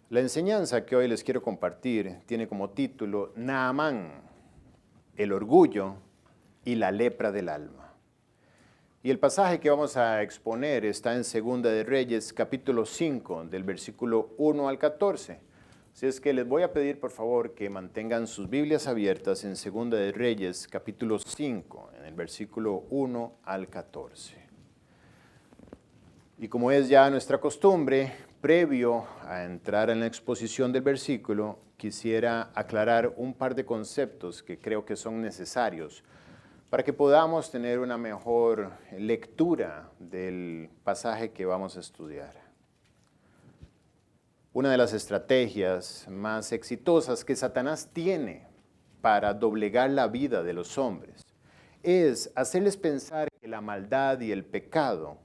La enseñanza que hoy les quiero compartir tiene como título Naamán, el orgullo y la lepra del alma. Y el pasaje que vamos a exponer está en Segunda de Reyes, capítulo 5, del versículo 1 al 14. Así es que les voy a pedir, por favor, que mantengan sus Biblias abiertas en Segunda de Reyes, capítulo 5, en el versículo 1 al 14. Y como es ya nuestra costumbre, previo a entrar en la exposición del versículo, quisiera aclarar un par de conceptos que creo que son necesarios para que podamos tener una mejor lectura del pasaje que vamos a estudiar. Una de las estrategias más exitosas que Satanás tiene para doblegar la vida de los hombres es hacerles pensar que la maldad y el pecado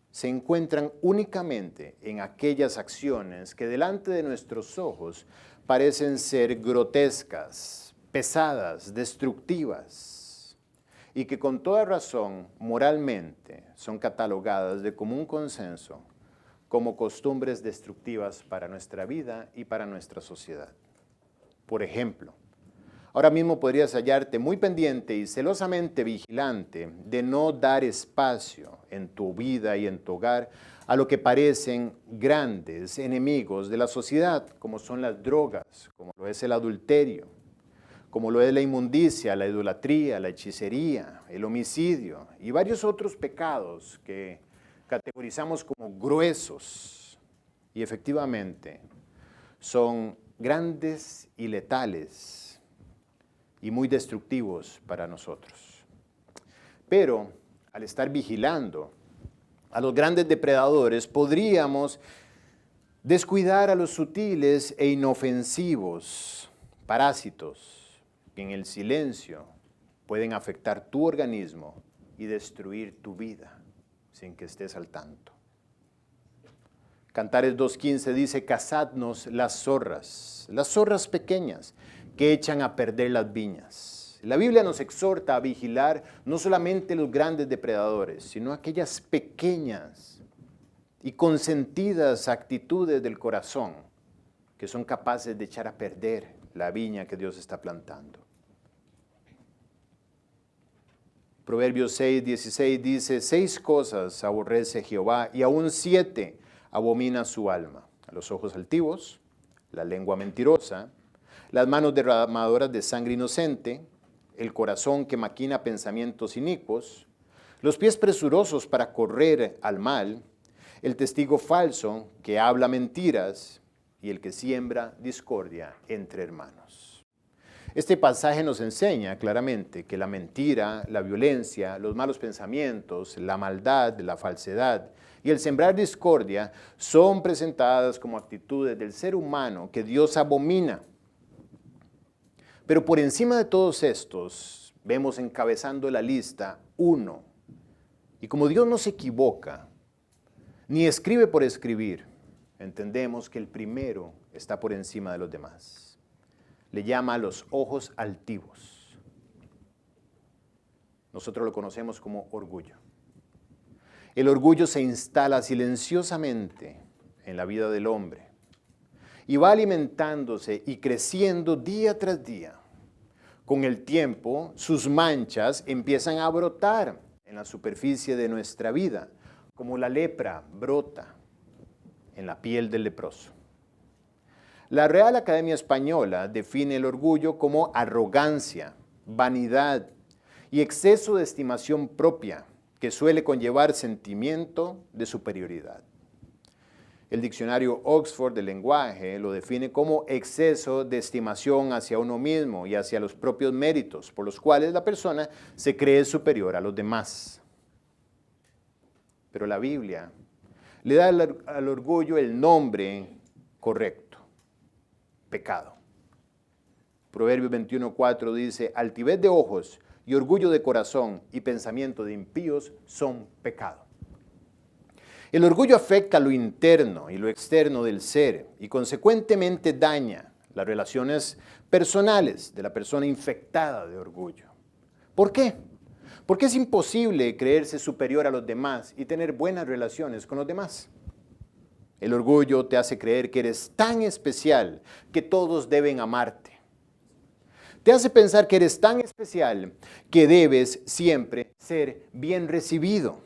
se encuentran únicamente en aquellas acciones que delante de nuestros ojos parecen ser grotescas, pesadas, destructivas, y que con toda razón moralmente son catalogadas de común consenso como costumbres destructivas para nuestra vida y para nuestra sociedad. Por ejemplo, ahora mismo podrías hallarte muy pendiente y celosamente vigilante de no dar espacio en tu vida y en tu hogar a lo que parecen grandes enemigos de la sociedad, como son las drogas, como lo es el adulterio, como lo es la inmundicia, la idolatría, la hechicería, el homicidio y varios otros pecados que categorizamos como gruesos y efectivamente son grandes y letales y muy destructivos para nosotros. Pero al estar vigilando a los grandes depredadores, podríamos descuidar a los sutiles e inofensivos parásitos que en el silencio pueden afectar tu organismo y destruir tu vida sin que estés al tanto. Cantares 2:15 dice, cazadnos las zorras pequeñas que echan a perder las viñas. La Biblia nos exhorta a vigilar no solamente los grandes depredadores, sino aquellas pequeñas y consentidas actitudes del corazón que son capaces de echar a perder la viña que Dios está plantando. Proverbios 6:16 dice, 6 cosas aborrece Jehová y aún 7 abomina su alma. A los ojos altivos, la lengua mentirosa, las manos derramadoras de sangre inocente, el corazón que maquina pensamientos inicuos, los pies presurosos para correr al mal, el testigo falso que habla mentiras y el que siembra discordia entre hermanos. Este pasaje nos enseña claramente que la mentira, la violencia, los malos pensamientos, la maldad, la falsedad y el sembrar discordia son presentadas como actitudes del ser humano que Dios abomina. Pero por encima de todos estos, vemos encabezando la lista uno. Y como Dios no se equivoca, ni escribe por escribir, entendemos que el primero está por encima de los demás. Le llama a los ojos altivos. Nosotros lo conocemos como orgullo. El orgullo se instala silenciosamente en la vida del hombre y va alimentándose y creciendo día tras día. Con el tiempo, sus manchas empiezan a brotar en la superficie de nuestra vida, como la lepra brota en la piel del leproso. La Real Academia Española define el orgullo como arrogancia, vanidad y exceso de estimación propia que suele conllevar sentimiento de superioridad. El diccionario Oxford del lenguaje lo define como exceso de estimación hacia uno mismo y hacia los propios méritos, por los cuales la persona se cree superior a los demás. Pero la Biblia le da al orgullo el nombre correcto: pecado. Proverbios 21:4 dice, altivez de ojos y orgullo de corazón y pensamiento de impíos son pecado. El orgullo afecta lo interno y lo externo del ser y consecuentemente daña las relaciones personales de la persona infectada de orgullo. ¿Por qué? Porque es imposible creerse superior a los demás y tener buenas relaciones con los demás. El orgullo te hace creer que eres tan especial que todos deben amarte. Te hace pensar que eres tan especial que debes siempre ser bien recibido.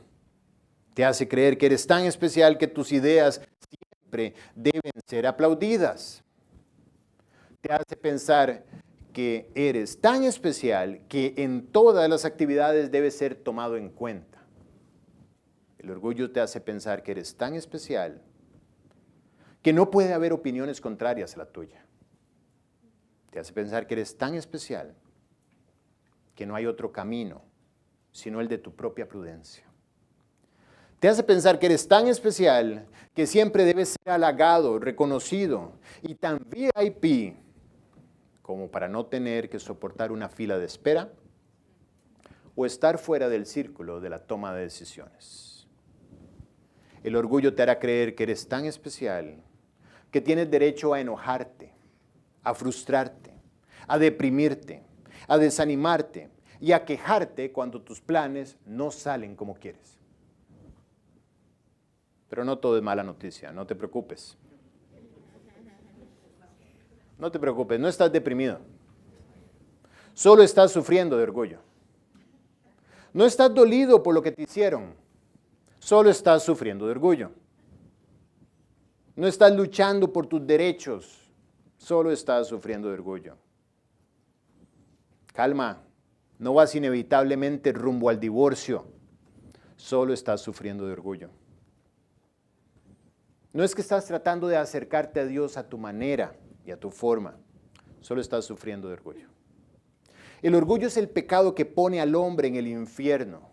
Te hace creer que eres tan especial que tus ideas siempre deben ser aplaudidas. Te hace pensar que eres tan especial que en todas las actividades debes ser tomado en cuenta. El orgullo te hace pensar que eres tan especial que no puede haber opiniones contrarias a la tuya. Te hace pensar que eres tan especial que no hay otro camino sino el de tu propia prudencia. Te hace pensar que eres tan especial que siempre debes ser halagado, reconocido y tan VIP como para no tener que soportar una fila de espera o estar fuera del círculo de la toma de decisiones. El orgullo te hará creer que eres tan especial que tienes derecho a enojarte, a frustrarte, a deprimirte, a desanimarte y a quejarte cuando tus planes no salen como quieres. Pero no todo es mala noticia, no te preocupes. No te preocupes, no estás deprimido. Solo estás sufriendo de orgullo. No estás dolido por lo que te hicieron. Solo estás sufriendo de orgullo. No estás luchando por tus derechos. Solo estás sufriendo de orgullo. Calma, no vas inevitablemente rumbo al divorcio. Solo estás sufriendo de orgullo. No es que estás tratando de acercarte a Dios a tu manera y a tu forma. Solo estás sufriendo de orgullo. El orgullo es el pecado que pone al hombre en el infierno.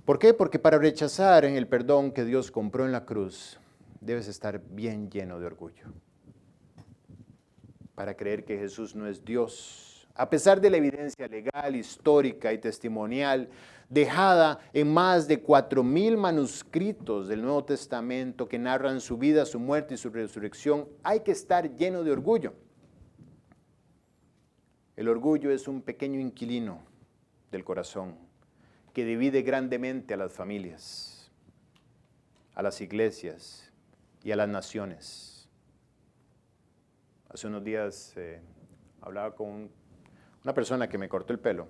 ¿Por qué? Porque para rechazar el perdón que Dios compró en la cruz, debes estar bien lleno de orgullo. Para creer que Jesús no es Dios, a pesar de la evidencia legal, histórica y testimonial dejada en más de 4,000 manuscritos del Nuevo Testamento que narran su vida, su muerte y su resurrección, hay que estar lleno de orgullo. El orgullo es un pequeño inquilino del corazón que divide grandemente a las familias, a las iglesias y a las naciones. Hace unos días hablaba con una persona que me cortó el pelo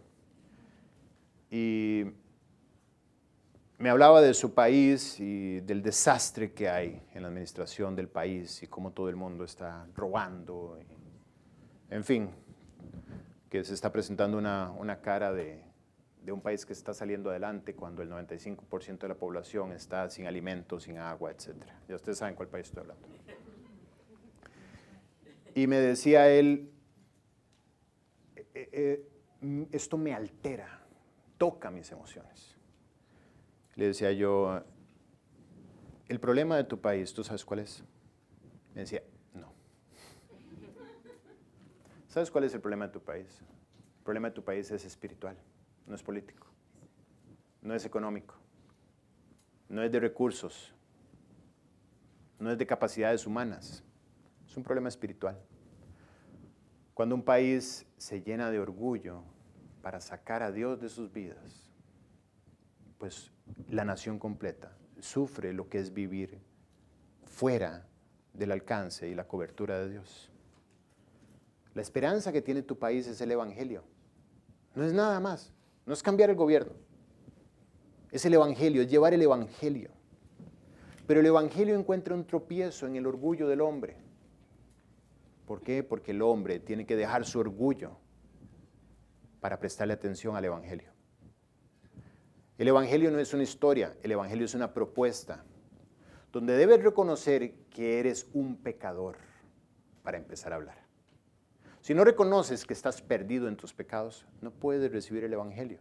y me hablaba de su país y del desastre que hay en la administración del país y cómo todo el mundo está robando. En fin, que se está presentando una cara de un país que está saliendo adelante cuando el 95% de la población está sin alimentos, sin agua, etc. Ya ustedes saben cuál país estoy hablando. Y me decía él, esto me altera, toca mis emociones. Le decía yo, el problema de tu país, ¿tú sabes cuál es? Me decía, no. ¿Sabes cuál es el problema de tu país? El problema de tu país es espiritual, no es político, no es económico, no es de recursos, no es de capacidades humanas, es un problema espiritual. Cuando un país se llena de orgullo para sacar a Dios de sus vidas, pues la nación completa sufre lo que es vivir fuera del alcance y la cobertura de Dios. La esperanza que tiene tu país es el Evangelio. No es nada más, no es cambiar el gobierno. Es el Evangelio, es llevar el Evangelio. Pero el Evangelio encuentra un tropiezo en el orgullo del hombre. ¿Por qué? Porque el hombre tiene que dejar su orgullo para prestarle atención al Evangelio. El Evangelio no es una historia, el Evangelio es una propuesta, donde debes reconocer que eres un pecador para empezar a hablar. Si no reconoces que estás perdido en tus pecados, no puedes recibir el Evangelio.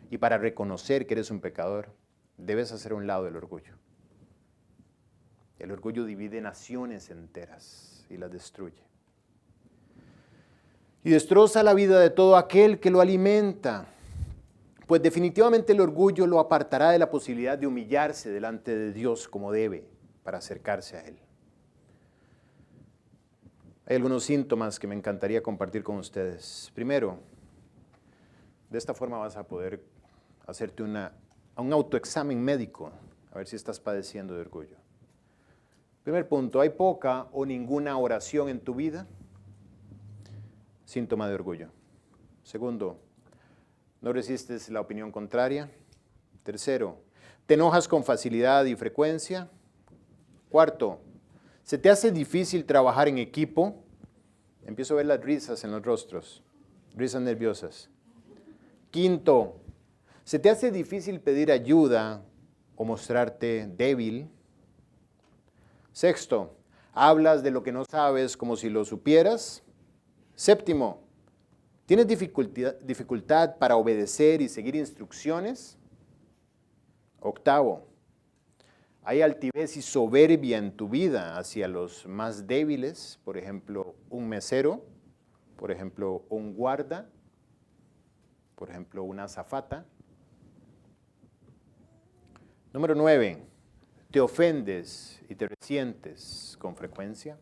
Y para reconocer que eres un pecador, debes hacer a un lado el orgullo. El orgullo divide naciones enteras y las destruye. Y destroza la vida de todo aquel que lo alimenta. Pues definitivamente el orgullo lo apartará de la posibilidad de humillarse delante de Dios como debe para acercarse a Él. Hay algunos síntomas que me encantaría compartir con ustedes. Primero, de esta forma vas a poder hacerte un autoexamen médico, a ver si estás padeciendo de orgullo. Primer punto, ¿hay poca o ninguna oración en tu vida? Síntoma de orgullo. Segundo, ¿no resistes la opinión contraria? Tercero, ¿te enojas con facilidad y frecuencia? Cuarto, ¿se te hace difícil trabajar en equipo? Empiezo a ver las risas en los rostros, risas nerviosas. Quinto, ¿se te hace difícil pedir ayuda o mostrarte débil? Sexto, ¿hablas de lo que no sabes como si lo supieras? Séptimo, ¿tienes dificultad para obedecer y seguir instrucciones? Octavo, ¿hay altivez y soberbia en tu vida hacia los más débiles? Por ejemplo, un mesero, por ejemplo, un guarda, por ejemplo, una azafata. Número 9, ¿te ofendes y te resientes con frecuencia?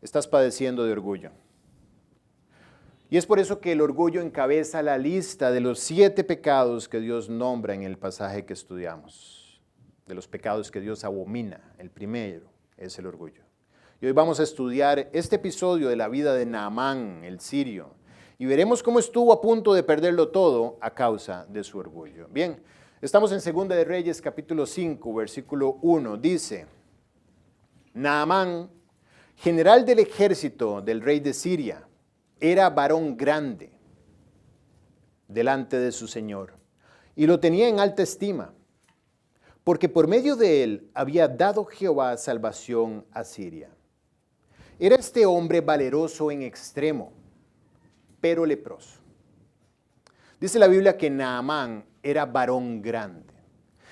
Estás padeciendo de orgullo. Y es por eso que el orgullo encabeza la lista de los 7 pecados que Dios nombra en el pasaje que estudiamos. De los pecados que Dios abomina. El primero es el orgullo. Y hoy vamos a estudiar este episodio de la vida de Naamán, el sirio. Y veremos cómo estuvo a punto de perderlo todo a causa de su orgullo. Bien, estamos en 2 de Reyes capítulo 5, versículo 1. Dice, Naamán, general del ejército del rey de Siria, era varón grande delante de su señor y lo tenía en alta estima, porque por medio de él había dado Jehová salvación a Siria. Era este hombre valeroso en extremo, pero leproso. Dice la Biblia que Naamán era varón grande.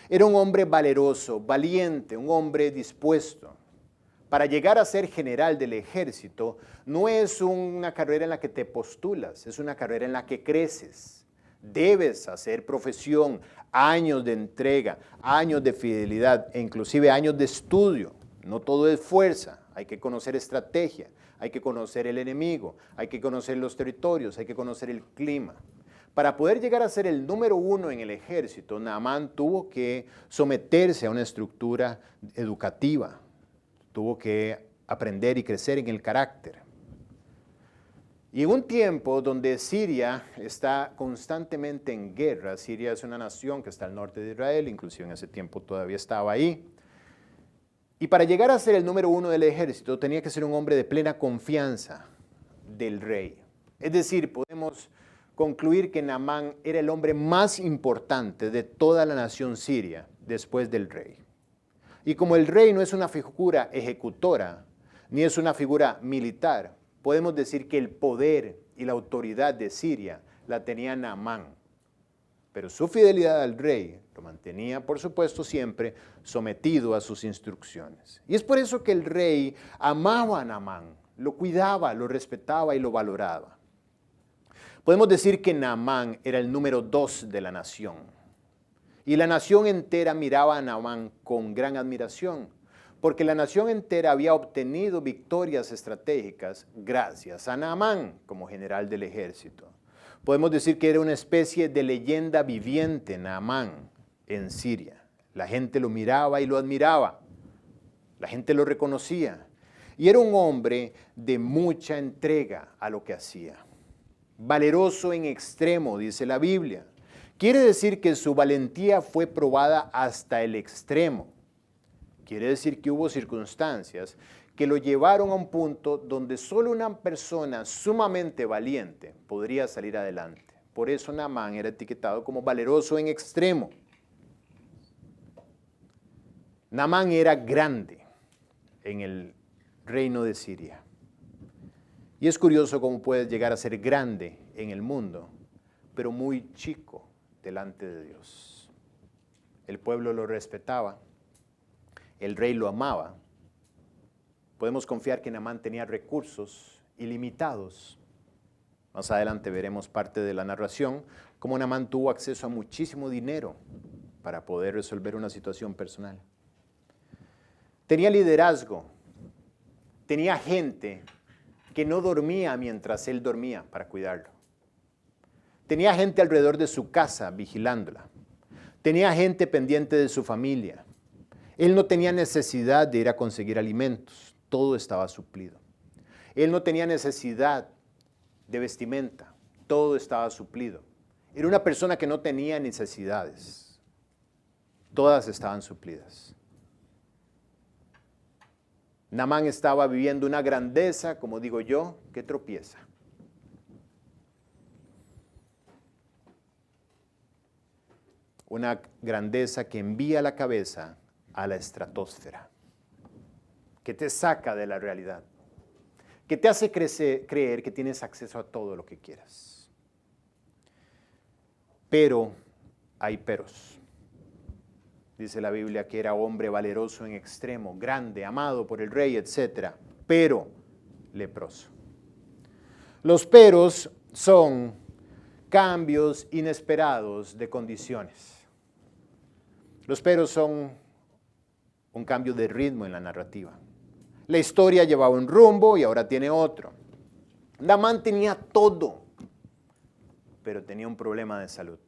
Era un hombre valeroso, valiente, un hombre dispuesto. Para llegar a ser general del ejército no es una carrera en la que te postulas, es una carrera en la que creces. Debes hacer profesión, años de entrega, años de fidelidad e inclusive años de estudio. No todo es fuerza, hay que conocer estrategia, hay que conocer el enemigo, hay que conocer los territorios, hay que conocer el clima. Para poder llegar a ser el número 1 en el ejército, Naamán tuvo que someterse a una estructura educativa. Tuvo que aprender y crecer en el carácter. Y en un tiempo donde Siria está constantemente en guerra, Siria es una nación que está al norte de Israel, inclusive en ese tiempo todavía estaba ahí. Y para llegar a ser el número 1 del ejército tenía que ser un hombre de plena confianza del rey. Es decir, podemos concluir que Naamán era el hombre más importante de toda la nación siria después del rey. Y como el rey no es una figura ejecutora, ni es una figura militar, podemos decir que el poder y la autoridad de Siria la tenía Naamán. Pero su fidelidad al rey lo mantenía, por supuesto, siempre sometido a sus instrucciones. Y es por eso que el rey amaba a Naamán, lo cuidaba, lo respetaba y lo valoraba. Podemos decir que Naamán era el número 2 de la nación. Y la nación entera miraba a Naamán con gran admiración, porque la nación entera había obtenido victorias estratégicas gracias a Naamán como general del ejército. Podemos decir que era una especie de leyenda viviente Naamán en Siria. La gente lo miraba y lo admiraba, la gente lo reconocía. Y era un hombre de mucha entrega a lo que hacía. Valeroso en extremo, dice la Biblia. Quiere decir que su valentía fue probada hasta el extremo. Quiere decir que hubo circunstancias que lo llevaron a un punto donde solo una persona sumamente valiente podría salir adelante. Por eso Naamán era etiquetado como valeroso en extremo. Naamán era grande en el reino de Siria. Y es curioso cómo puedes llegar a ser grande en el mundo, pero muy chico delante de Dios. El pueblo lo respetaba, el rey lo amaba. Podemos confiar que Naamán tenía recursos ilimitados. Más adelante veremos parte de la narración, cómo Naamán tuvo acceso a muchísimo dinero para poder resolver una situación personal. Tenía liderazgo, tenía gente que no dormía mientras él dormía para cuidarlo. Tenía gente alrededor de su casa vigilándola. Tenía gente pendiente de su familia. Él no tenía necesidad de ir a conseguir alimentos, todo estaba suplido. Él no tenía necesidad de vestimenta, todo estaba suplido. Era una persona que no tenía necesidades, todas estaban suplidas. Naamán estaba viviendo una grandeza, como digo yo, que tropieza. Una grandeza que envía la cabeza a la estratosfera, que te saca de la realidad, que te hace creer que tienes acceso a todo lo que quieras. Pero hay peros. Dice la Biblia que era hombre valeroso en extremo, grande, amado por el rey, etc. Pero leproso. Los peros son cambios inesperados de condiciones. Los peros son un cambio de ritmo en la narrativa. La historia llevaba un rumbo y ahora tiene otro. Naamán tenía todo, pero tenía un problema de salud.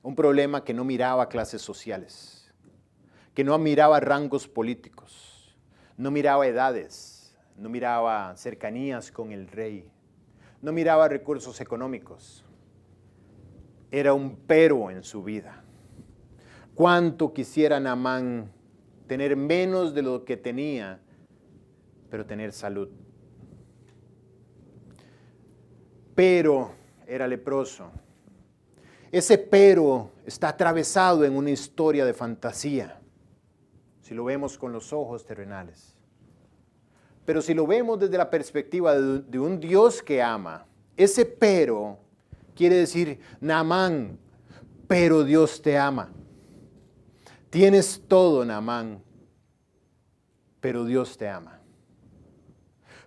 Un problema que no miraba clases sociales, que no miraba rangos políticos, no miraba edades, no miraba cercanías con el rey, no miraba recursos económicos. Era un pero en su vida. Cuánto quisiera Naamán tener menos de lo que tenía, pero tener salud. Pero era leproso. Ese pero está atravesado en una historia de fantasía, si lo vemos con los ojos terrenales. Pero si lo vemos desde la perspectiva de un Dios que ama, ese pero quiere decir, Naamán, pero Dios te ama. Tienes todo, Naamán, pero Dios te ama.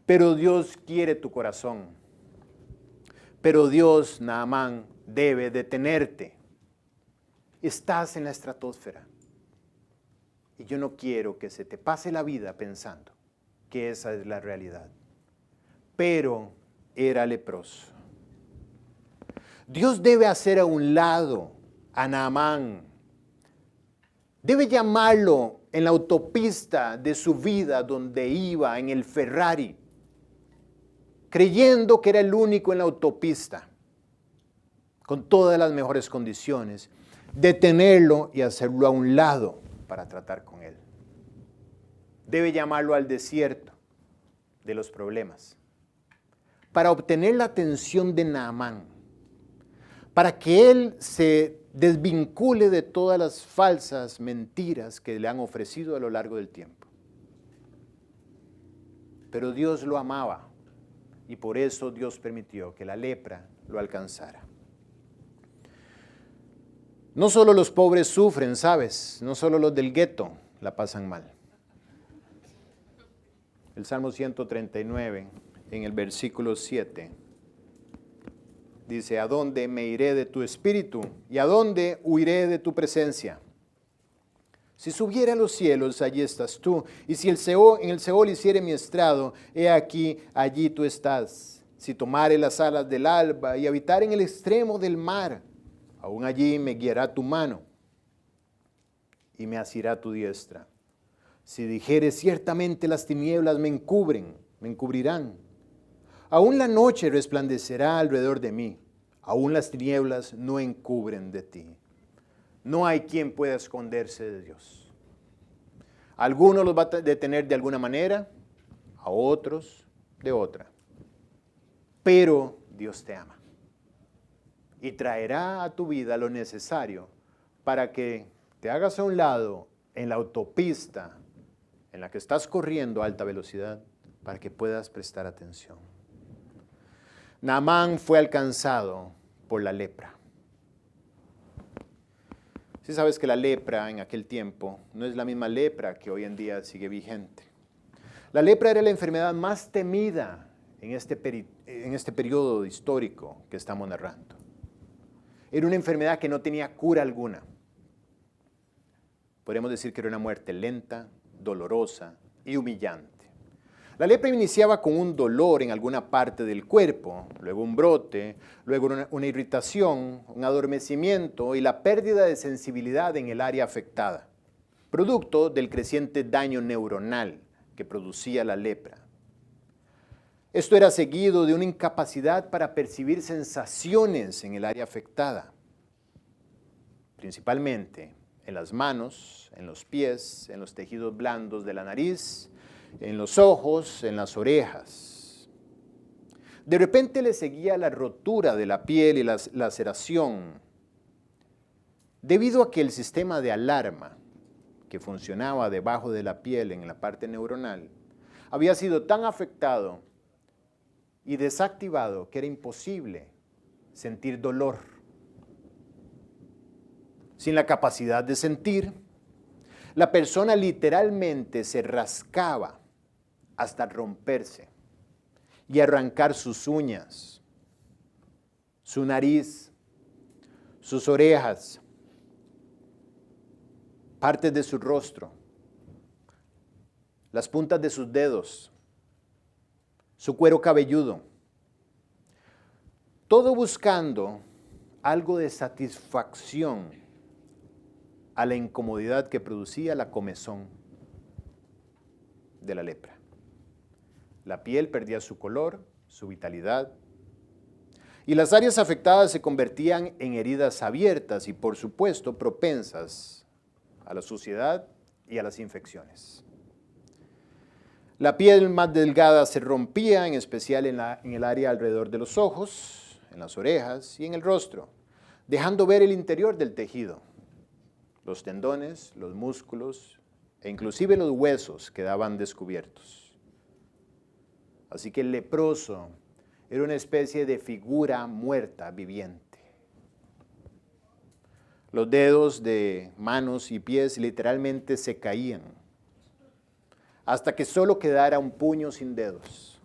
Pero Dios quiere tu corazón. Pero Dios, Naamán, debe detenerte. Estás en la estratosfera. Y yo no quiero que se te pase la vida pensando que esa es la realidad. Pero era leproso. Dios debe hacer a un lado a Naamán. Debe llamarlo en la autopista de su vida donde iba, en el Ferrari, creyendo que era el único en la autopista, con todas las mejores condiciones, detenerlo y hacerlo a un lado para tratar con él. Debe llamarlo al desierto de los problemas, para obtener la atención de Naamán, para que él se desvincule de todas las falsas mentiras que le han ofrecido a lo largo del tiempo. Pero Dios lo amaba y por eso Dios permitió que la lepra lo alcanzara. No solo los pobres sufren, ¿sabes? No solo los del gueto la pasan mal. El Salmo 139, en el versículo 7, dice, ¿a dónde me iré de tu espíritu? ¿Y a dónde huiré de tu presencia? Si subiera a los cielos, allí estás tú. Y si en el Seol hiciere mi estrado, he aquí, allí tú estás. Si tomare las alas del alba y habitar en el extremo del mar, aún allí me guiará tu mano y me asirá tu diestra. Si dijere ciertamente las tinieblas me encubrirán. Aún la noche resplandecerá alrededor de mí. Aún las tinieblas no encubren de ti. No hay quien pueda esconderse de Dios. A algunos los va a detener de alguna manera, a otros de otra. Pero Dios te ama. Y traerá a tu vida lo necesario para que te hagas a un lado en la autopista en la que estás corriendo a alta velocidad, para que puedas prestar atención. Naamán fue alcanzado por la lepra. Si sabes que la lepra en aquel tiempo no es la misma lepra que hoy en día sigue vigente. La lepra era la enfermedad más temida en este periodo histórico que estamos narrando. Era una enfermedad que no tenía cura alguna. Podríamos decir que era una muerte lenta, dolorosa y humillante. La lepra iniciaba con un dolor en alguna parte del cuerpo, luego un brote, luego una irritación, un adormecimiento y la pérdida de sensibilidad en el área afectada. producto del creciente daño neuronal que producía la lepra. Esto era seguido de una incapacidad para percibir sensaciones en el área afectada, principalmente en las manos, en los pies, en los tejidos blandos de la nariz, en los ojos, en las orejas. De repente le seguía la rotura de la piel y la laceración, debido a que el sistema de alarma que funcionaba debajo de la piel en la parte neuronal había sido tan afectado y desactivado que era imposible sentir dolor. Sin la capacidad de sentir, la persona literalmente se rascaba hasta romperse y arrancar sus uñas, su nariz, sus orejas, partes de su rostro, las puntas de sus dedos, su cuero cabelludo, todo buscando algo de satisfacción a la incomodidad que producía la comezón de la lepra. La piel perdía su color, su vitalidad, y las áreas afectadas se convertían en heridas abiertas y, por supuesto, propensas a la suciedad y a las infecciones. La piel más delgada se rompía, en especial en el área alrededor de los ojos, en las orejas y en el rostro, dejando ver el interior del tejido. Los tendones, los músculos e inclusive los huesos quedaban descubiertos. Así que el leproso era una especie de figura muerta viviente. Los dedos de manos y pies literalmente se caían, hasta que solo quedara un puño sin dedos.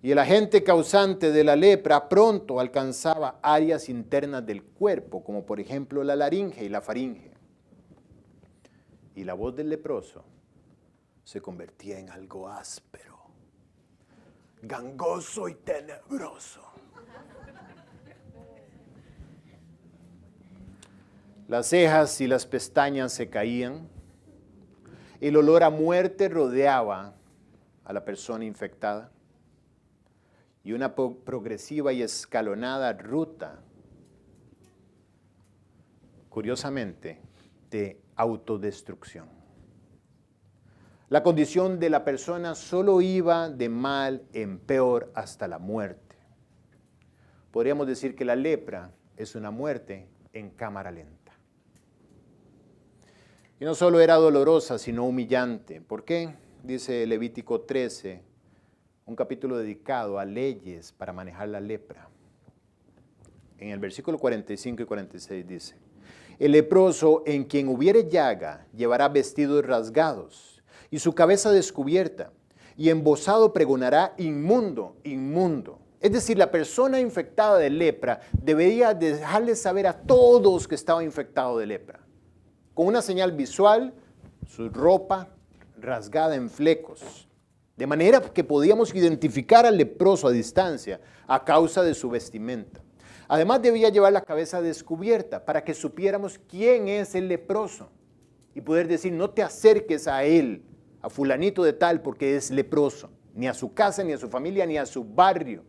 Y el agente causante de la lepra pronto alcanzaba áreas internas del cuerpo, como por ejemplo la laringe y la faringe. Y la voz del leproso se convertía en algo áspero, gangoso y tenebroso. Las cejas y las pestañas se caían. El olor a muerte rodeaba a la persona infectada. Y una progresiva y escalonada ruta, curiosamente, de autodestrucción. La condición de la persona solo iba de mal en peor hasta la muerte. Podríamos decir que la lepra es una muerte en cámara lenta. Y no solo era dolorosa, sino humillante. ¿Por qué? Dice Levítico 13, un capítulo dedicado a leyes para manejar la lepra. En el versículo 45 y 46 dice: el leproso en quien hubiere llaga llevará vestidos rasgados y su cabeza descubierta, y embozado pregonará: inmundo, inmundo. Es decir, la persona infectada de lepra debería dejarle saber a todos que estaba infectado de lepra, con una señal visual, su ropa rasgada en flecos, de manera que podíamos identificar al leproso a distancia a causa de su vestimenta. Además debía llevar la cabeza descubierta para que supiéramos quién es el leproso y poder decir: no te acerques a él, a fulanito de tal, porque es leproso, ni a su casa, ni a su familia, ni a su barrio.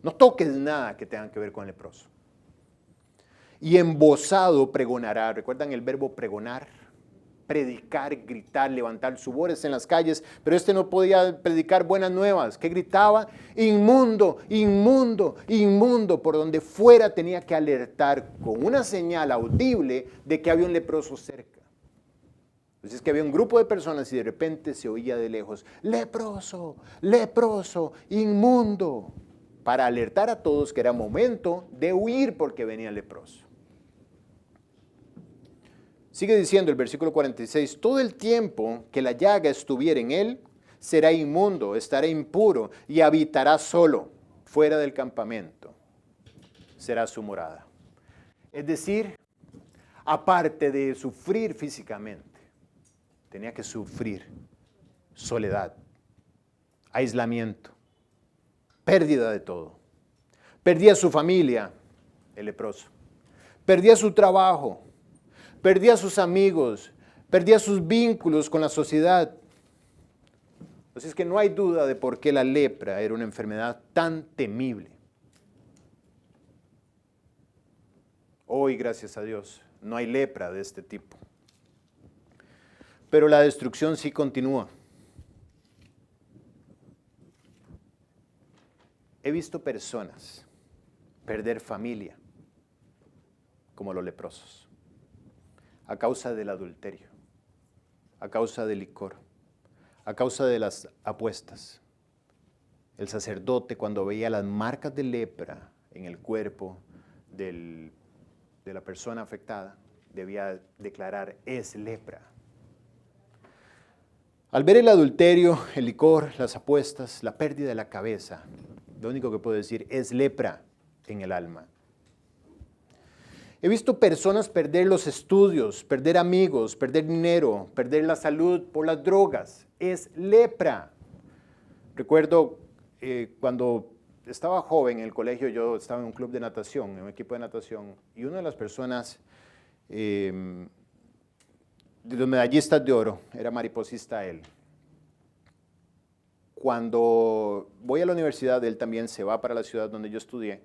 No toques nada que tenga que ver con el leproso. Y embozado pregonará. ¿Recuerdan el verbo pregonar? Predicar, gritar, levantar su voz en las calles, pero este no podía predicar buenas nuevas. ¿Qué gritaba? Inmundo, inmundo, inmundo. Por donde fuera tenía que alertar con una señal audible de que había un leproso cerca. Entonces es que había un grupo de personas y de repente se oía de lejos: leproso, leproso, inmundo, para alertar a todos que era momento de huir porque venía el leproso. Sigue diciendo el versículo 46, todo el tiempo que la llaga estuviera en él, será inmundo, estará impuro y habitará solo, fuera del campamento. Será su morada. Es decir, aparte de sufrir físicamente, tenía que sufrir soledad, aislamiento, pérdida de todo. Perdía su familia, el leproso. Perdía su trabajo. perdía a sus amigos, perdía sus vínculos con la sociedad. Así es que no hay duda de por qué la lepra era una enfermedad tan temible. Hoy, gracias a Dios, no hay lepra de este tipo. Pero la destrucción sí continúa. He visto personas perder familia, como los leprosos, a causa del adulterio, a causa del licor, a causa de las apuestas. El sacerdote, cuando veía las marcas de lepra en el cuerpo de la persona afectada, debía declarar: es lepra. Al ver el adulterio, el licor, las apuestas, la pérdida de la cabeza, lo único que puedo decir es lepra en el alma. He visto personas perder los estudios, perder amigos, perder dinero, perder la salud por las drogas. Es lepra. Recuerdo cuando estaba joven en el colegio, yo estaba en un club de natación, en un equipo de natación, y una de las personas, de los medallistas de oro, era mariposista él. Cuando voy a la universidad, él también se va para la ciudad donde yo estudié,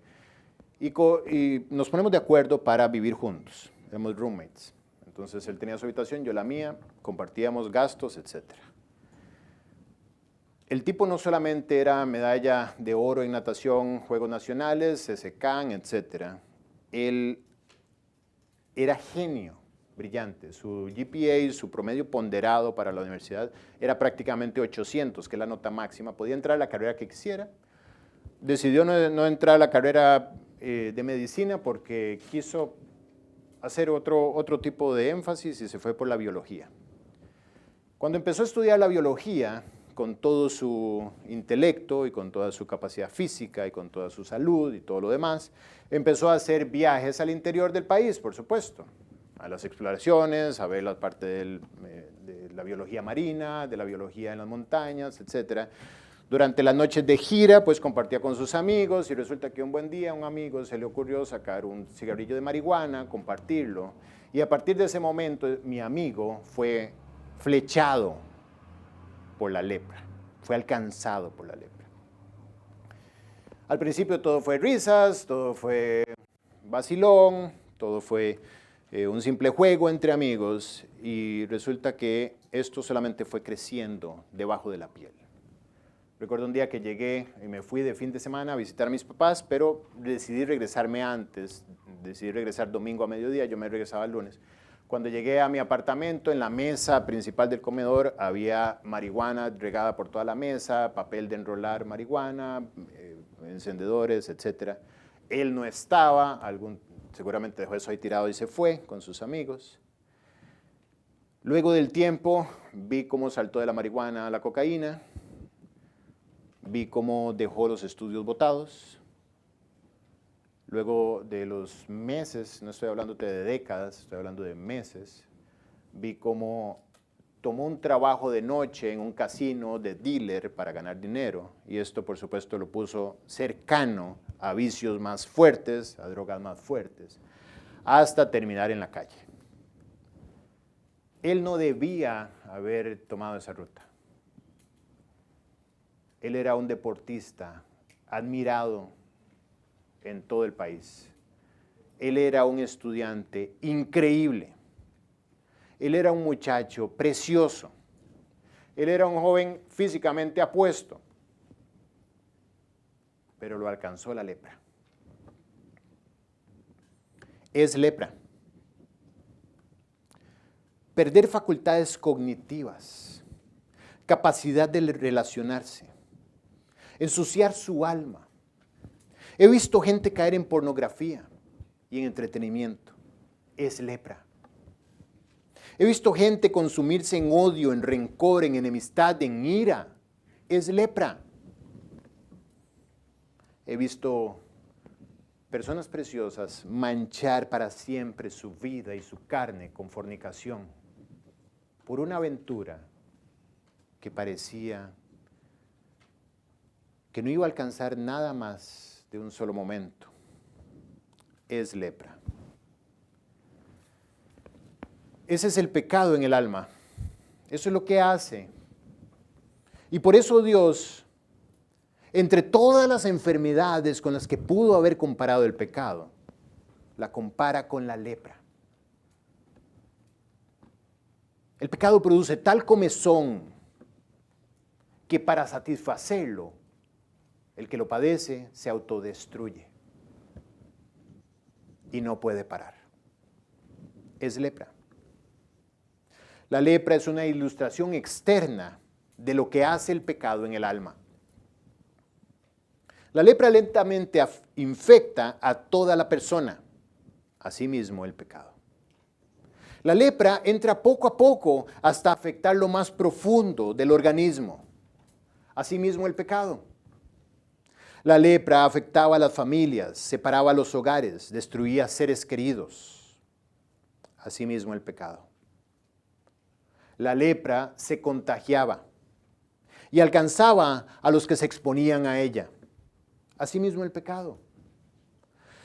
y nos ponemos de acuerdo para vivir juntos, éramos roommates. Entonces él tenía su habitación, yo la mía, compartíamos gastos, etc. El tipo no solamente era medalla de oro en natación, Juegos Nacionales, SCAN, etc. Él era genio, brillante. Su GPA, su promedio ponderado para la universidad era prácticamente 800, que es la nota máxima. Podía entrar a la carrera que quisiera. Decidió no entrar a la carrera de medicina porque quiso hacer otro tipo de énfasis y se fue por la biología. Cuando empezó a estudiar la biología, con todo su intelecto y con toda su capacidad física y con toda su salud y todo lo demás, empezó a hacer viajes al interior del país, por supuesto, a las exploraciones, a ver la parte de la biología marina, de la biología en las montañas, etc. Durante las noches de gira, pues compartía con sus amigos y resulta que un buen día a un amigo se le ocurrió sacar un cigarrillo de marihuana, compartirlo, y a partir de ese momento mi amigo fue flechado por la lepra, fue alcanzado por la lepra. Al principio todo fue risas, todo fue vacilón, todo fue un simple juego entre amigos y resulta que esto solamente fue creciendo debajo de la piel. Recuerdo un día que llegué y me fui de fin de semana a visitar a mis papás, pero decidí regresarme antes, decidí regresar domingo a mediodía, yo me regresaba el lunes. Cuando llegué a mi apartamento, en la mesa principal del comedor había marihuana regada por toda la mesa, papel de enrolar marihuana, encendedores, etc. Él no estaba, seguramente dejó eso ahí tirado y se fue con sus amigos. Luego del tiempo vi cómo saltó de la marihuana a la cocaína, vi cómo dejó los estudios botados. Luego de los meses, no estoy hablando de décadas, estoy hablando de meses, vi cómo tomó un trabajo de noche en un casino de dealer para ganar dinero y esto por supuesto lo puso cercano a vicios más fuertes, a drogas más fuertes, hasta terminar en la calle. Él no debía haber tomado esa ruta. Él era un deportista admirado en todo el país. Él era un estudiante increíble. Él era un muchacho precioso. Él era un joven físicamente apuesto. Pero lo alcanzó la lepra. Es lepra. Perder facultades cognitivas, capacidad de relacionarse, ensuciar su alma. He visto gente caer en pornografía y en entretenimiento. Es lepra. He visto gente consumirse en odio, en rencor, en enemistad, en ira. Es lepra. He visto personas preciosas manchar para siempre su vida y su carne con fornicación por una aventura que parecía que no iba a alcanzar nada más de un solo momento. Es lepra. Ese es el pecado en el alma. Eso es lo que hace. Y por eso Dios, entre todas las enfermedades con las que pudo haber comparado el pecado, la compara con la lepra. El pecado produce tal comezón que para satisfacerlo, el que lo padece se autodestruye y no puede parar. Es lepra. La lepra es una ilustración externa de lo que hace el pecado en el alma. La lepra lentamente infecta a toda la persona, asimismo el pecado. La lepra entra poco a poco hasta afectar lo más profundo del organismo, asimismo el pecado. La lepra afectaba a las familias, separaba los hogares, destruía seres queridos, asimismo el pecado. La lepra se contagiaba y alcanzaba a los que se exponían a ella. Asimismo el pecado.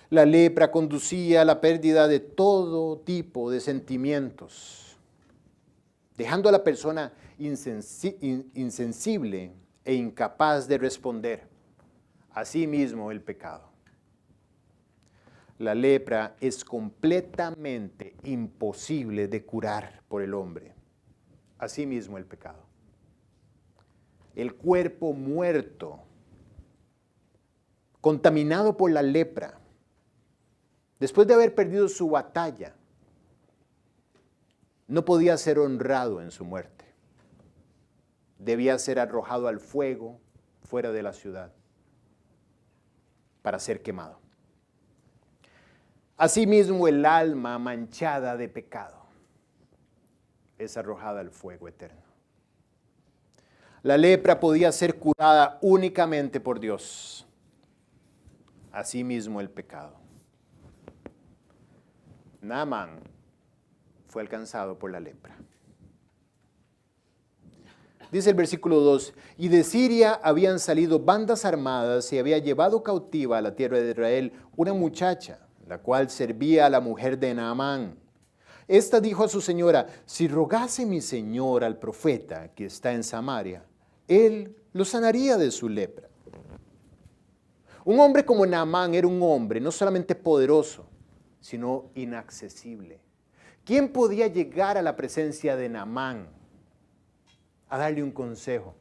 La lepra conducía a la pérdida de todo tipo de sentimientos, dejando a la persona insensible e incapaz de responder. Asimismo el pecado. La lepra es completamente imposible de curar por el hombre. Asimismo el pecado. El cuerpo muerto, contaminado por la lepra, después de haber perdido su batalla, no podía ser honrado en su muerte. Debía ser arrojado al fuego fuera de la ciudad para ser quemado. Asimismo, el alma manchada de pecado es arrojada al fuego eterno. La lepra podía ser curada únicamente por Dios. Asimismo el pecado. Naamán fue alcanzado por la lepra. Dice el versículo 2, y de Siria habían salido bandas armadas y había llevado cautiva a la tierra de Israel una muchacha, la cual servía a la mujer de Naamán. Esta dijo a su señora, si rogase mi señor al profeta que está en Samaria, él lo sanaría de su lepra. Un hombre como Naamán era un hombre no solamente poderoso, sino inaccesible. ¿Quién podía llegar a la presencia de Naamán a darle un consejo?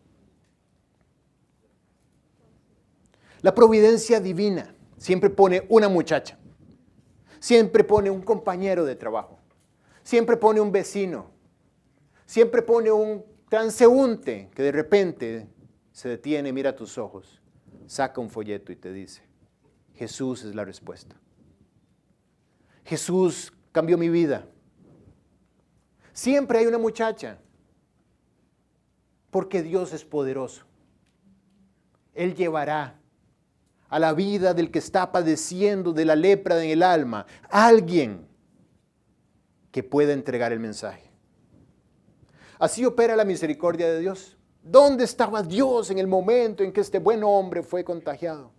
La providencia divina siempre pone una muchacha, siempre pone un compañero de trabajo, siempre pone un vecino, siempre pone un transeúnte que de repente se detiene, mira a tus ojos, saca un folleto y te dice, Jesús es la respuesta. Jesús cambió mi vida. Siempre hay una muchacha, porque Dios es poderoso. Él llevará a la vida del que está padeciendo de la lepra en el alma a alguien que pueda entregar el mensaje. Así opera la misericordia de Dios. ¿Dónde estaba Dios en el momento en que este buen hombre fue contagiado?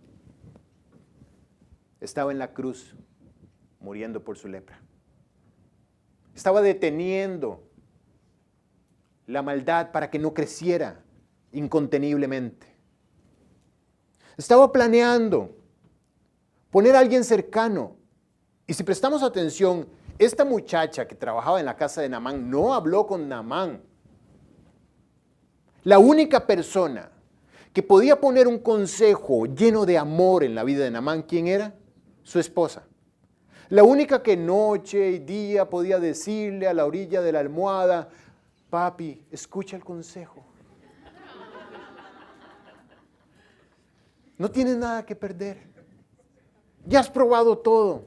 Estaba en la cruz, muriendo por su lepra. Estaba deteniendo la maldad para que no creciera inconteniblemente. Estaba planeando poner a alguien cercano. Y si prestamos atención, esta muchacha que trabajaba en la casa de Naamán no habló con Naamán. La única persona que podía poner un consejo lleno de amor en la vida de Naamán, ¿quién era? Su esposa. La única que noche y día podía decirle a la orilla de la almohada, papi, escucha el consejo. No tienes nada que perder. Ya has probado todo.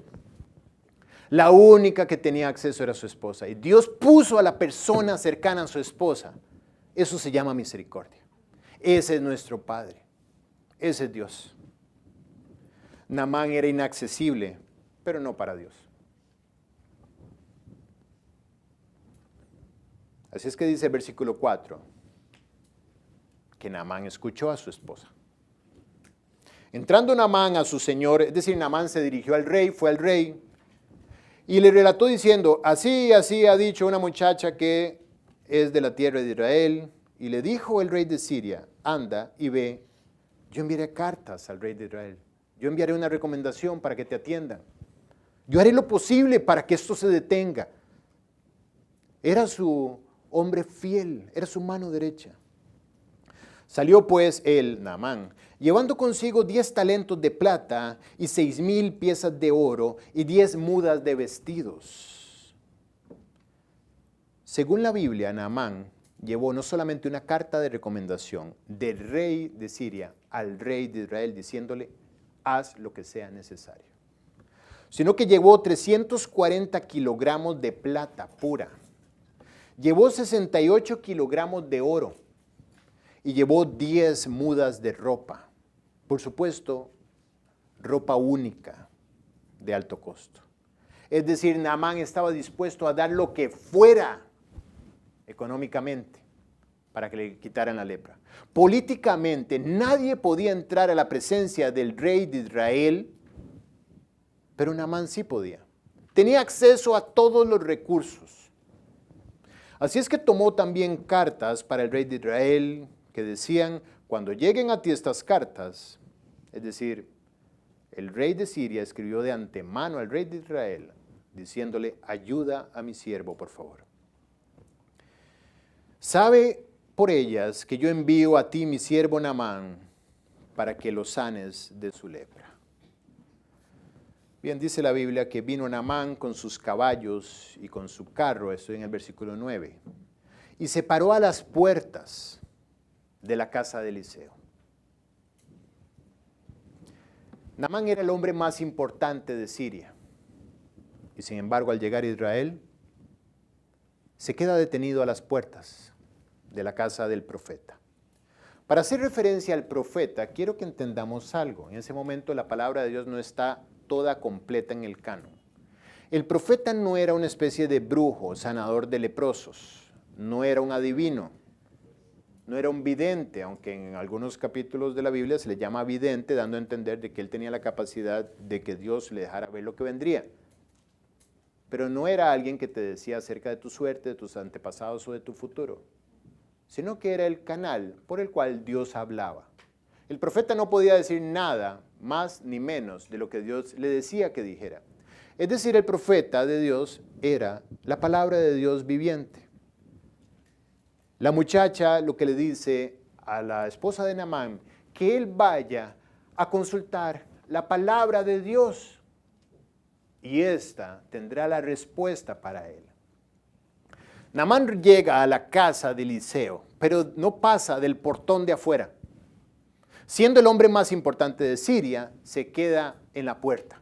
La única que tenía acceso era su esposa. Y Dios puso a la persona cercana a su esposa. Eso se llama misericordia. Ese es nuestro Padre. Ese es Dios. Naamán era inaccesible, pero no para Dios. Así es que dice el versículo 4, que Naamán escuchó a su esposa. Entrando Naamán a su señor, es decir, Naamán se dirigió al rey, fue al rey, Y le relató diciendo, así ha dicho una muchacha que es de la tierra de Israel. Y le dijo el rey de Siria, anda y ve, yo enviaré cartas al rey de Israel. Yo enviaré una recomendación para que te atiendan. Yo haré lo posible para que esto se detenga. Era su hombre fiel, era su mano derecha. Salió pues él, Naamán, llevando consigo 10 talentos de plata y 6,000 piezas de oro y 10 mudas de vestidos. Según la Biblia, Naamán llevó no solamente una carta de recomendación del rey de Siria al rey de Israel diciéndole, haz lo que sea necesario, sino que llevó 340 kilogramos de plata pura, llevó 68 kilogramos de oro y llevó 10 mudas de ropa, por supuesto, ropa única de alto costo. Es decir, Naamán estaba dispuesto a dar lo que fuera económicamente para que le quitaran la lepra. Políticamente, nadie podía entrar a la presencia del rey de Israel, pero Naamán sí podía. Tenía acceso a todos los recursos. Así es que tomó también cartas para el rey de Israel que decían, cuando lleguen a ti estas cartas, es decir, el rey de Siria escribió de antemano al rey de Israel, diciéndole, ayuda a mi siervo, por favor. Sabe por ellas que yo envío a ti mi siervo Naamán para que lo sanes de su lepra. Bien, dice la Biblia que vino Naamán con sus caballos y con su carro, estoy en el versículo 9, y se paró a las puertas de la casa de Eliseo. Naamán era el hombre más importante de Siria, y sin embargo al llegar a Israel, se queda detenido a las puertas de la casa del profeta. Para hacer referencia al profeta, quiero que entendamos algo. En ese momento la palabra de Dios no está toda completa en el canon. El profeta no era una especie de brujo, sanador de leprosos, no era un adivino, no era un vidente, aunque en algunos capítulos de la Biblia se le llama vidente, dando a entender de que él tenía la capacidad de que Dios le dejara ver lo que vendría. Pero no era alguien que te decía acerca de tu suerte, de tus antepasados o de tu futuro, sino que era el canal por el cual Dios hablaba. El profeta no podía decir nada más ni menos de lo que Dios le decía que dijera. Es decir, el profeta de Dios era la palabra de Dios viviente. La muchacha lo que le dice a la esposa de Naamán, que él vaya a consultar la palabra de Dios y ésta tendrá la respuesta para él. Naamán llega a la casa de Eliseo, pero no pasa del portón de afuera. Siendo el hombre más importante de Siria, se queda en la puerta.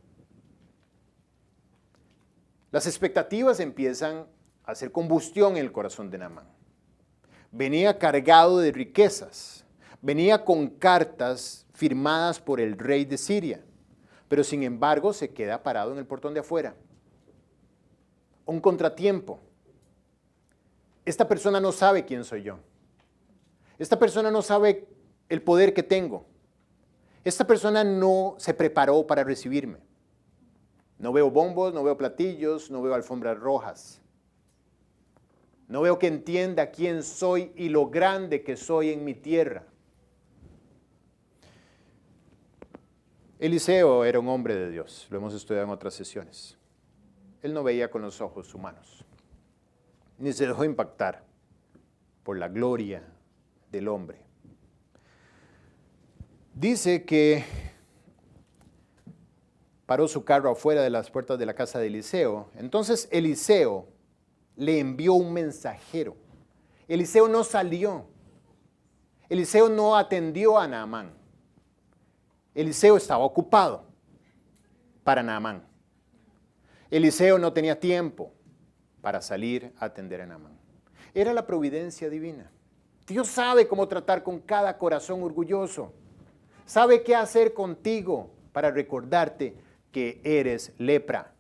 Las expectativas empiezan a hacer combustión en el corazón de Naamán. Venía cargado de riquezas, venía con cartas firmadas por el rey de Siria, pero sin embargo se queda parado en el portón de afuera. Un contratiempo. Esta persona no sabe quién soy yo. Esta persona no sabe el poder que tengo. Esta persona no se preparó para recibirme. No veo bombos, no veo platillos, no veo alfombras rojas. No veo que entienda quién soy y lo grande que soy en mi tierra. Eliseo era un hombre de Dios, lo hemos estudiado en otras sesiones. Él no veía con los ojos humanos, ni se dejó impactar por la gloria del hombre. Dice que paró su carro afuera de las puertas de la casa de Eliseo. Entonces Eliseo le envió un mensajero. Eliseo no salió. Eliseo no atendió a Naamán. Eliseo estaba ocupado para Naamán. Eliseo no tenía tiempo para salir a atender a Naamán. Era la providencia divina. Dios sabe cómo tratar con cada corazón orgulloso. Sabe qué hacer contigo para recordarte que eres lepra.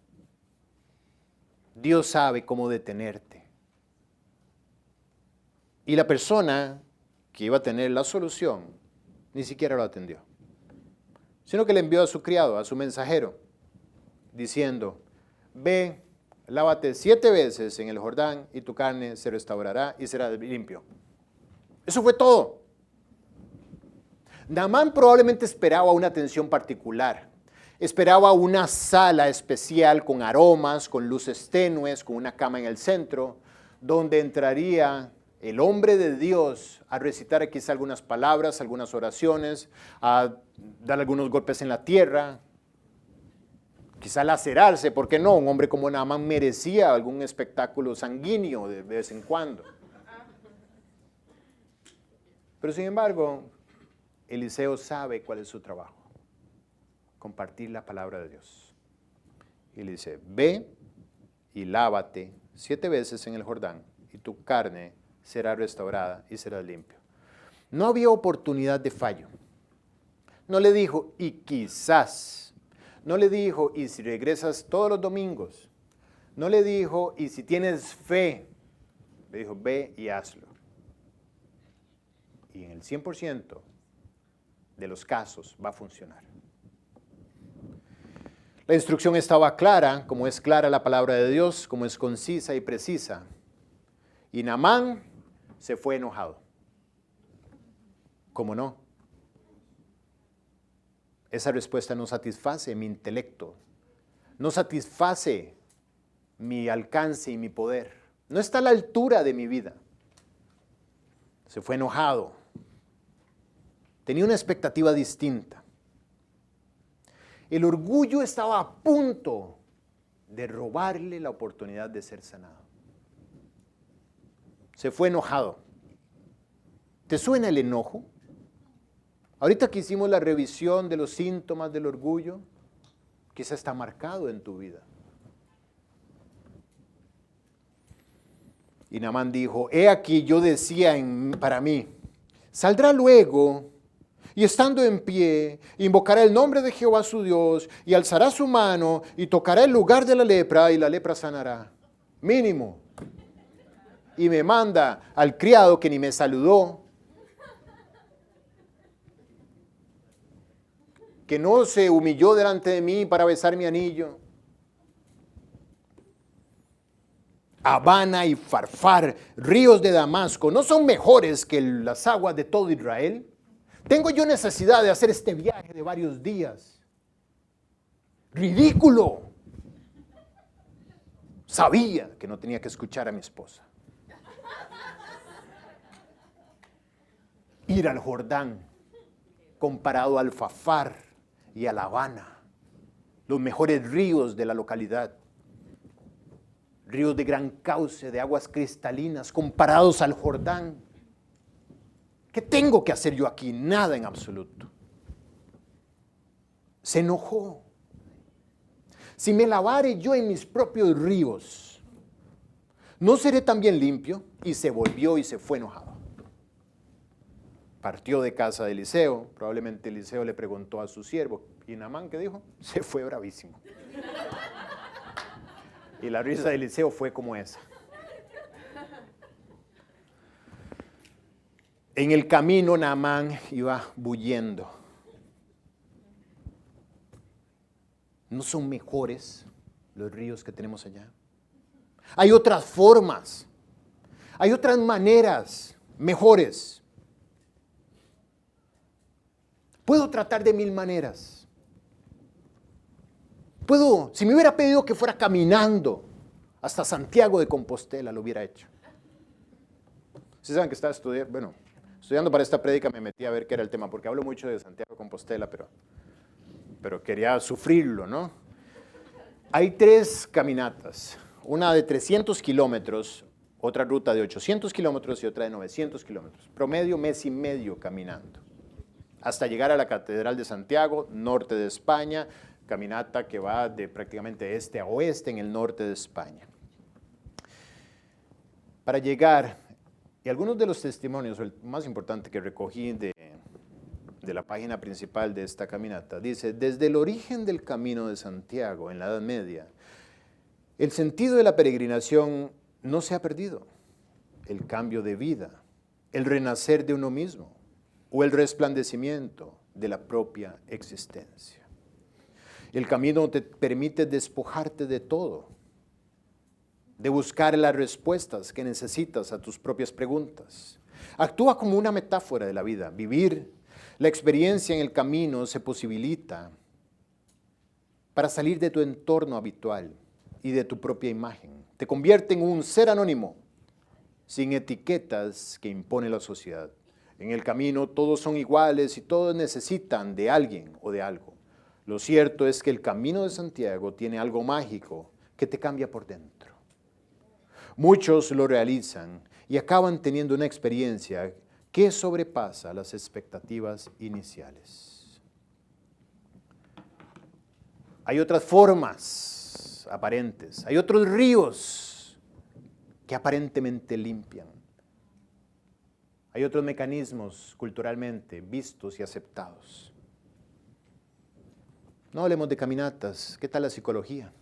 Dios sabe cómo detenerte. Y la persona que iba a tener la solución ni siquiera lo atendió, sino que le envió a su criado, a su mensajero, diciendo, ve lávate 7 veces en el Jordán y tu carne se restaurará y será limpio. Eso fue todo. Naamán probablemente esperaba una atención particular. Esperaba una sala especial con aromas, con luces tenues, con una cama en el centro, donde entraría el hombre de Dios a recitar quizá algunas palabras, algunas oraciones, a dar algunos golpes en la tierra, quizá lacerarse, ¿por qué no? Un hombre como Naamán merecía algún espectáculo sanguíneo de vez en cuando. Pero sin embargo, Eliseo sabe cuál es su trabajo: compartir la palabra de Dios. Y le dice, ve y lávate 7 veces en el Jordán y tu carne será restaurada y será limpio. No había oportunidad de fallo. No le dijo, y quizás. No le dijo, y si regresas todos los domingos. No le dijo, y si tienes fe. Le dijo, ve y hazlo. Y en el 100% de los casos va a funcionar. La instrucción estaba clara, como es clara la palabra de Dios, como es concisa y precisa. Y Naamán se fue enojado. ¿Cómo no? Esa respuesta no satisface mi intelecto, no satisface mi alcance y mi poder. No está a la altura de mi vida. Se fue enojado. Tenía una expectativa distinta. El orgullo estaba a punto de robarle la oportunidad de ser sanado. Se fue enojado. ¿Te suena el enojo? Ahorita que hicimos la revisión de los síntomas del orgullo, quizá está marcado en tu vida. Y Naamán dijo, he aquí yo decía para mí, saldrá luego y estando en pie, invocará el nombre de Jehová su Dios y alzará su mano y tocará el lugar de la lepra y la lepra sanará. Mínimo. Y me manda al criado que ni me saludó, que no se humilló delante de mí para besar mi anillo. Habana y Farfar, ríos de Damasco, ¿no son mejores que las aguas de todo Israel? ¿Tengo yo necesidad de hacer este viaje de varios días? ¡Ridículo! Sabía que no tenía que escuchar a mi esposa. Ir al Jordán, comparado al Farfar y a la Habana, los mejores ríos de la localidad. Ríos de gran cauce, de aguas cristalinas, comparados al Jordán. ¿Qué tengo que hacer yo aquí? Nada en absoluto. Se enojó. Si me lavare yo en mis propios ríos, ¿no seré también limpio? Y se volvió y se fue enojado. Partió de casa de Eliseo. Probablemente Eliseo le preguntó a su siervo. ¿Y Naamán qué dijo? Se fue bravísimo. Y la risa de Eliseo fue como esa. En el camino Naamán iba bulliendo. ¿No son mejores los ríos que tenemos allá? Hay otras formas, hay otras maneras mejores. Puedo tratar de 1000 maneras. Si me hubiera pedido que fuera caminando hasta Santiago de Compostela, lo hubiera hecho. Ustedes saben que estaba estudiando para esta prédica, me metí a ver qué era el tema, porque hablo mucho de Santiago de Compostela, pero quería sufrirlo, ¿no? Hay 3 caminatas, una de 300 kilómetros, otra ruta de 800 kilómetros y otra de 900 kilómetros. Promedio, mes y medio caminando, hasta llegar a la Catedral de Santiago, norte de España, caminata que va de prácticamente este a oeste en el norte de España. Para llegar, y algunos de los testimonios, el más importante que recogí de la página principal de esta caminata, dice, desde el origen del Camino de Santiago en la Edad Media, el sentido de la peregrinación no se ha perdido. El cambio de vida, el renacer de uno mismo o el resplandecimiento de la propia existencia. El camino te permite despojarte de todo de buscar las respuestas que necesitas a tus propias preguntas. Actúa como una metáfora de la vida. Vivir la experiencia en el camino se posibilita para salir de tu entorno habitual y de tu propia imagen. Te convierte en un ser anónimo, sin etiquetas que impone la sociedad. En el camino todos son iguales y todos necesitan de alguien o de algo. Lo cierto es que el camino de Santiago tiene algo mágico que te cambia por dentro. Muchos lo realizan y acaban teniendo una experiencia que sobrepasa las expectativas iniciales. Hay otras formas aparentes, hay otros ríos que aparentemente limpian. Hay otros mecanismos culturalmente vistos y aceptados. No hablemos de caminatas, ¿qué tal la psicología?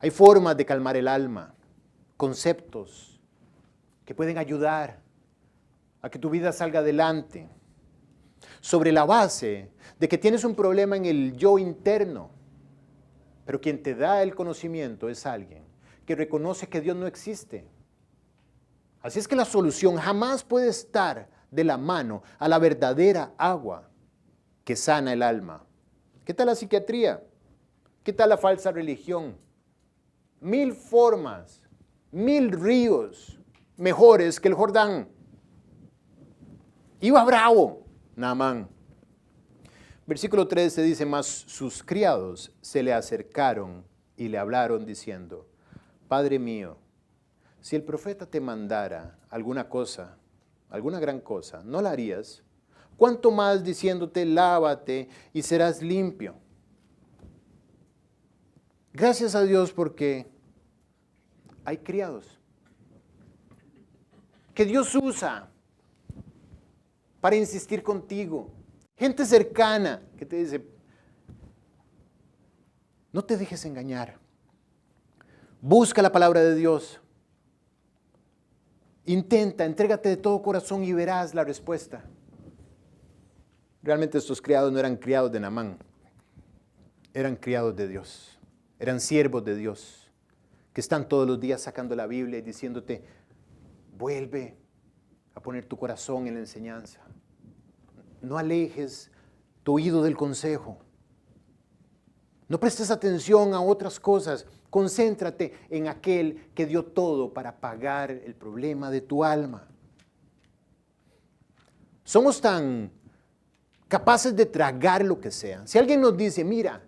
Hay formas de calmar el alma, conceptos que pueden ayudar a que tu vida salga adelante, sobre la base de que tienes un problema en el yo interno, pero quien te da el conocimiento es alguien que reconoce que Dios no existe. Así es que la solución jamás puede estar de la mano a la verdadera agua que sana el alma. ¿Qué tal la psiquiatría? ¿Qué tal la falsa religión? 1000 formas, 1000 ríos mejores que el Jordán. Iba bravo, Naamán. Versículo 13 dice, mas sus criados se le acercaron y le hablaron diciendo, Padre mío, si el profeta te mandara alguna cosa, alguna gran cosa, ¿no la harías? ¿Cuánto más diciéndote, lávate y serás limpio? Gracias a Dios porque hay criados que Dios usa para insistir contigo. Gente cercana que te dice, no te dejes engañar. Busca la palabra de Dios. Intenta, entrégate de todo corazón y verás la respuesta. Realmente estos criados no eran criados de Naamán, eran criados de Dios, eran siervos de Dios, que están todos los días sacando la Biblia y diciéndote, vuelve a poner tu corazón en la enseñanza. No alejes tu oído del consejo. No prestes atención a otras cosas. Concéntrate en aquel que dio todo para pagar el problema de tu alma. Somos tan capaces de tragar lo que sea. Si alguien nos dice, mira,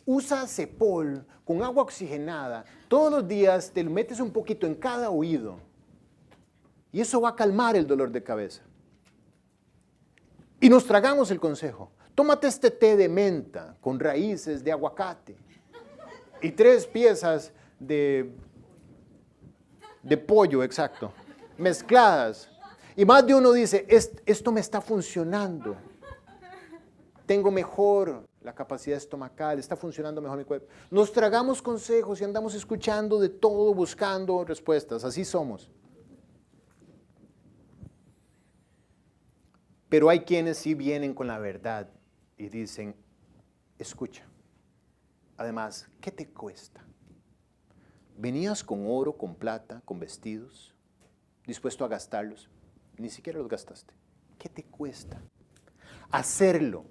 usa Cepol con agua oxigenada, todos los días te lo metes un poquito en cada oído y eso va a calmar el dolor de cabeza. Y nos tragamos el consejo. Tómate este té de menta con raíces de aguacate y 3 piezas de pollo, exacto, mezcladas. Y más de uno dice, esto me está funcionando. Tengo mejor la capacidad estomacal, está funcionando mejor mi cuerpo. Nos tragamos consejos y andamos escuchando de todo, buscando respuestas. Así somos. Pero hay quienes sí vienen con la verdad y dicen, escucha, además, ¿qué te cuesta? ¿Venías con oro, con plata, con vestidos, dispuesto a gastarlos? Ni siquiera los gastaste. ¿Qué te cuesta? Hacerlo.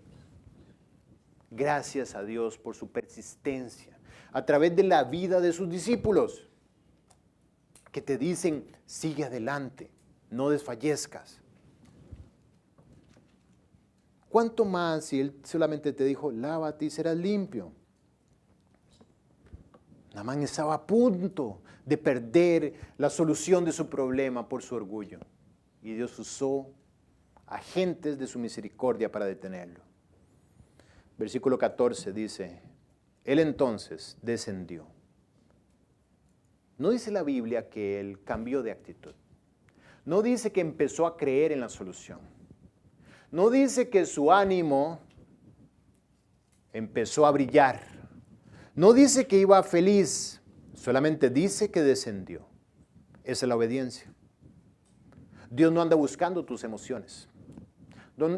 Gracias a Dios por su persistencia a través de la vida de sus discípulos, que te dicen, sigue adelante, no desfallezcas. ¿Cuánto más si Él solamente te dijo, lávate y serás limpio? Naamán estaba a punto de perder la solución de su problema por su orgullo. Y Dios usó agentes de su misericordia para detenerlo. Versículo 14 dice, Él entonces descendió. No dice la Biblia que Él cambió de actitud. No dice que empezó a creer en la solución. No dice que su ánimo empezó a brillar. No dice que iba feliz, solamente dice que descendió. Esa es la obediencia. Dios no anda buscando tus emociones.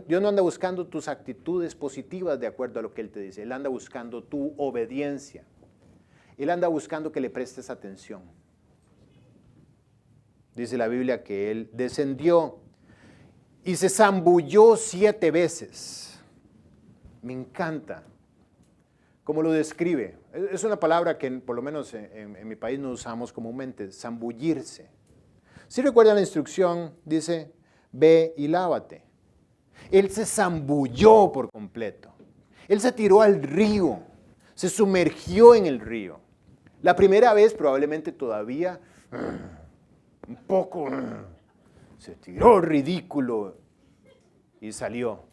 Dios no anda buscando tus actitudes positivas de acuerdo a lo que Él te dice. Él anda buscando tu obediencia. Él anda buscando que le prestes atención. Dice la Biblia que Él descendió y se zambulló 7 veces. Me encanta cómo lo describe. Es una palabra que por lo menos en mi país no usamos comúnmente, zambullirse. Si recuerdan la instrucción, dice, ve y lávate. Él se zambulló por completo. Él se tiró al río, se sumergió en el río. La primera vez probablemente todavía un poco se tiró ridículo y salió.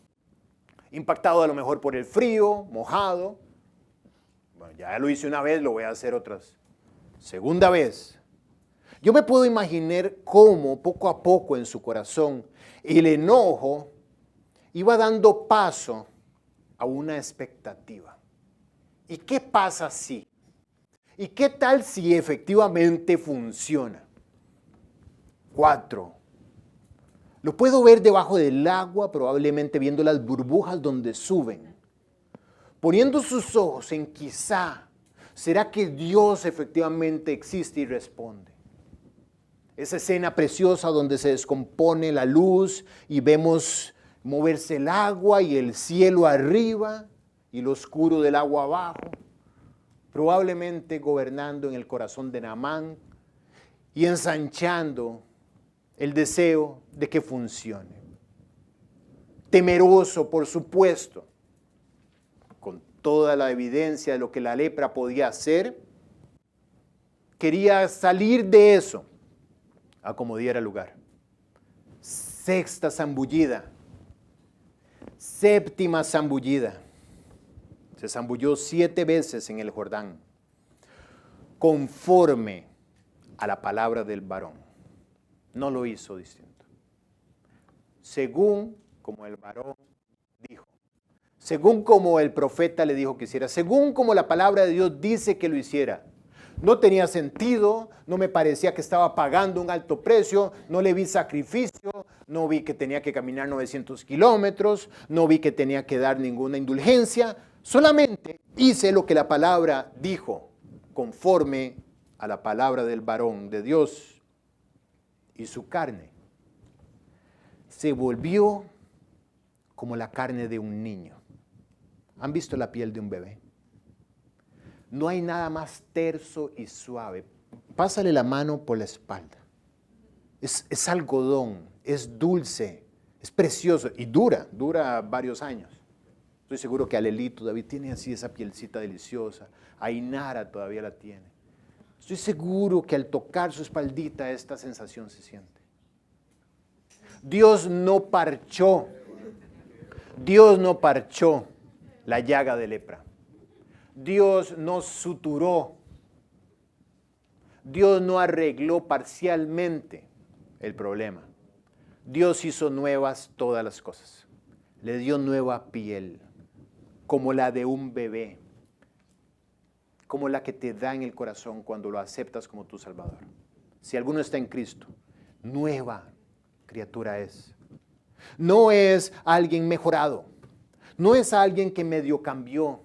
Impactado a lo mejor por el frío, mojado. Bueno, ya lo hice una vez, lo voy a hacer otra segunda vez. Yo me puedo imaginar cómo poco a poco en su corazón el enojo iba dando paso a una expectativa. ¿Y qué pasa si? ¿Y qué tal si efectivamente funciona? 4. Lo puedo ver debajo del agua, probablemente viendo las burbujas donde suben. Poniendo sus ojos en quizá, ¿será que Dios efectivamente existe y responde? Esa escena preciosa donde se descompone la luz y vemos moverse el agua y el cielo arriba y lo oscuro del agua abajo, probablemente gobernando en el corazón de Naamán y ensanchando el deseo de que funcione. Temeroso, por supuesto, con toda la evidencia de lo que la lepra podía hacer, quería salir de eso a como diera lugar. 6ª zambullida. 7ª zambullida. Se zambulló 7 veces en el Jordán, conforme a la palabra del varón. No lo hizo distinto. Según como el varón dijo. Según como el profeta le dijo que hiciera. Según como la palabra de Dios dice que lo hiciera. No tenía sentido, no me parecía que estaba pagando un alto precio, no le vi sacrificio, no vi que tenía que caminar 900 kilómetros, no vi que tenía que dar ninguna indulgencia, solamente hice lo que la palabra dijo, conforme a la palabra del varón de Dios. Y su carne se volvió como la carne de un niño. ¿Han visto la piel de un bebé? No hay nada más terso y suave. Pásale la mano por la espalda. Es algodón, es dulce, es precioso y dura varios años. Estoy seguro que Alelito David tiene así esa pielcita deliciosa. Ainara todavía la tiene. Estoy seguro que al tocar su espaldita esta sensación se siente. Dios no parchó la llaga de lepra. Dios no suturó, Dios no arregló parcialmente el problema. Dios hizo nuevas todas las cosas. Le dio nueva piel, como la de un bebé, como la que te da en el corazón cuando lo aceptas como tu Salvador. Si alguno está en Cristo, nueva criatura es. No es alguien mejorado, no es alguien que medio cambió.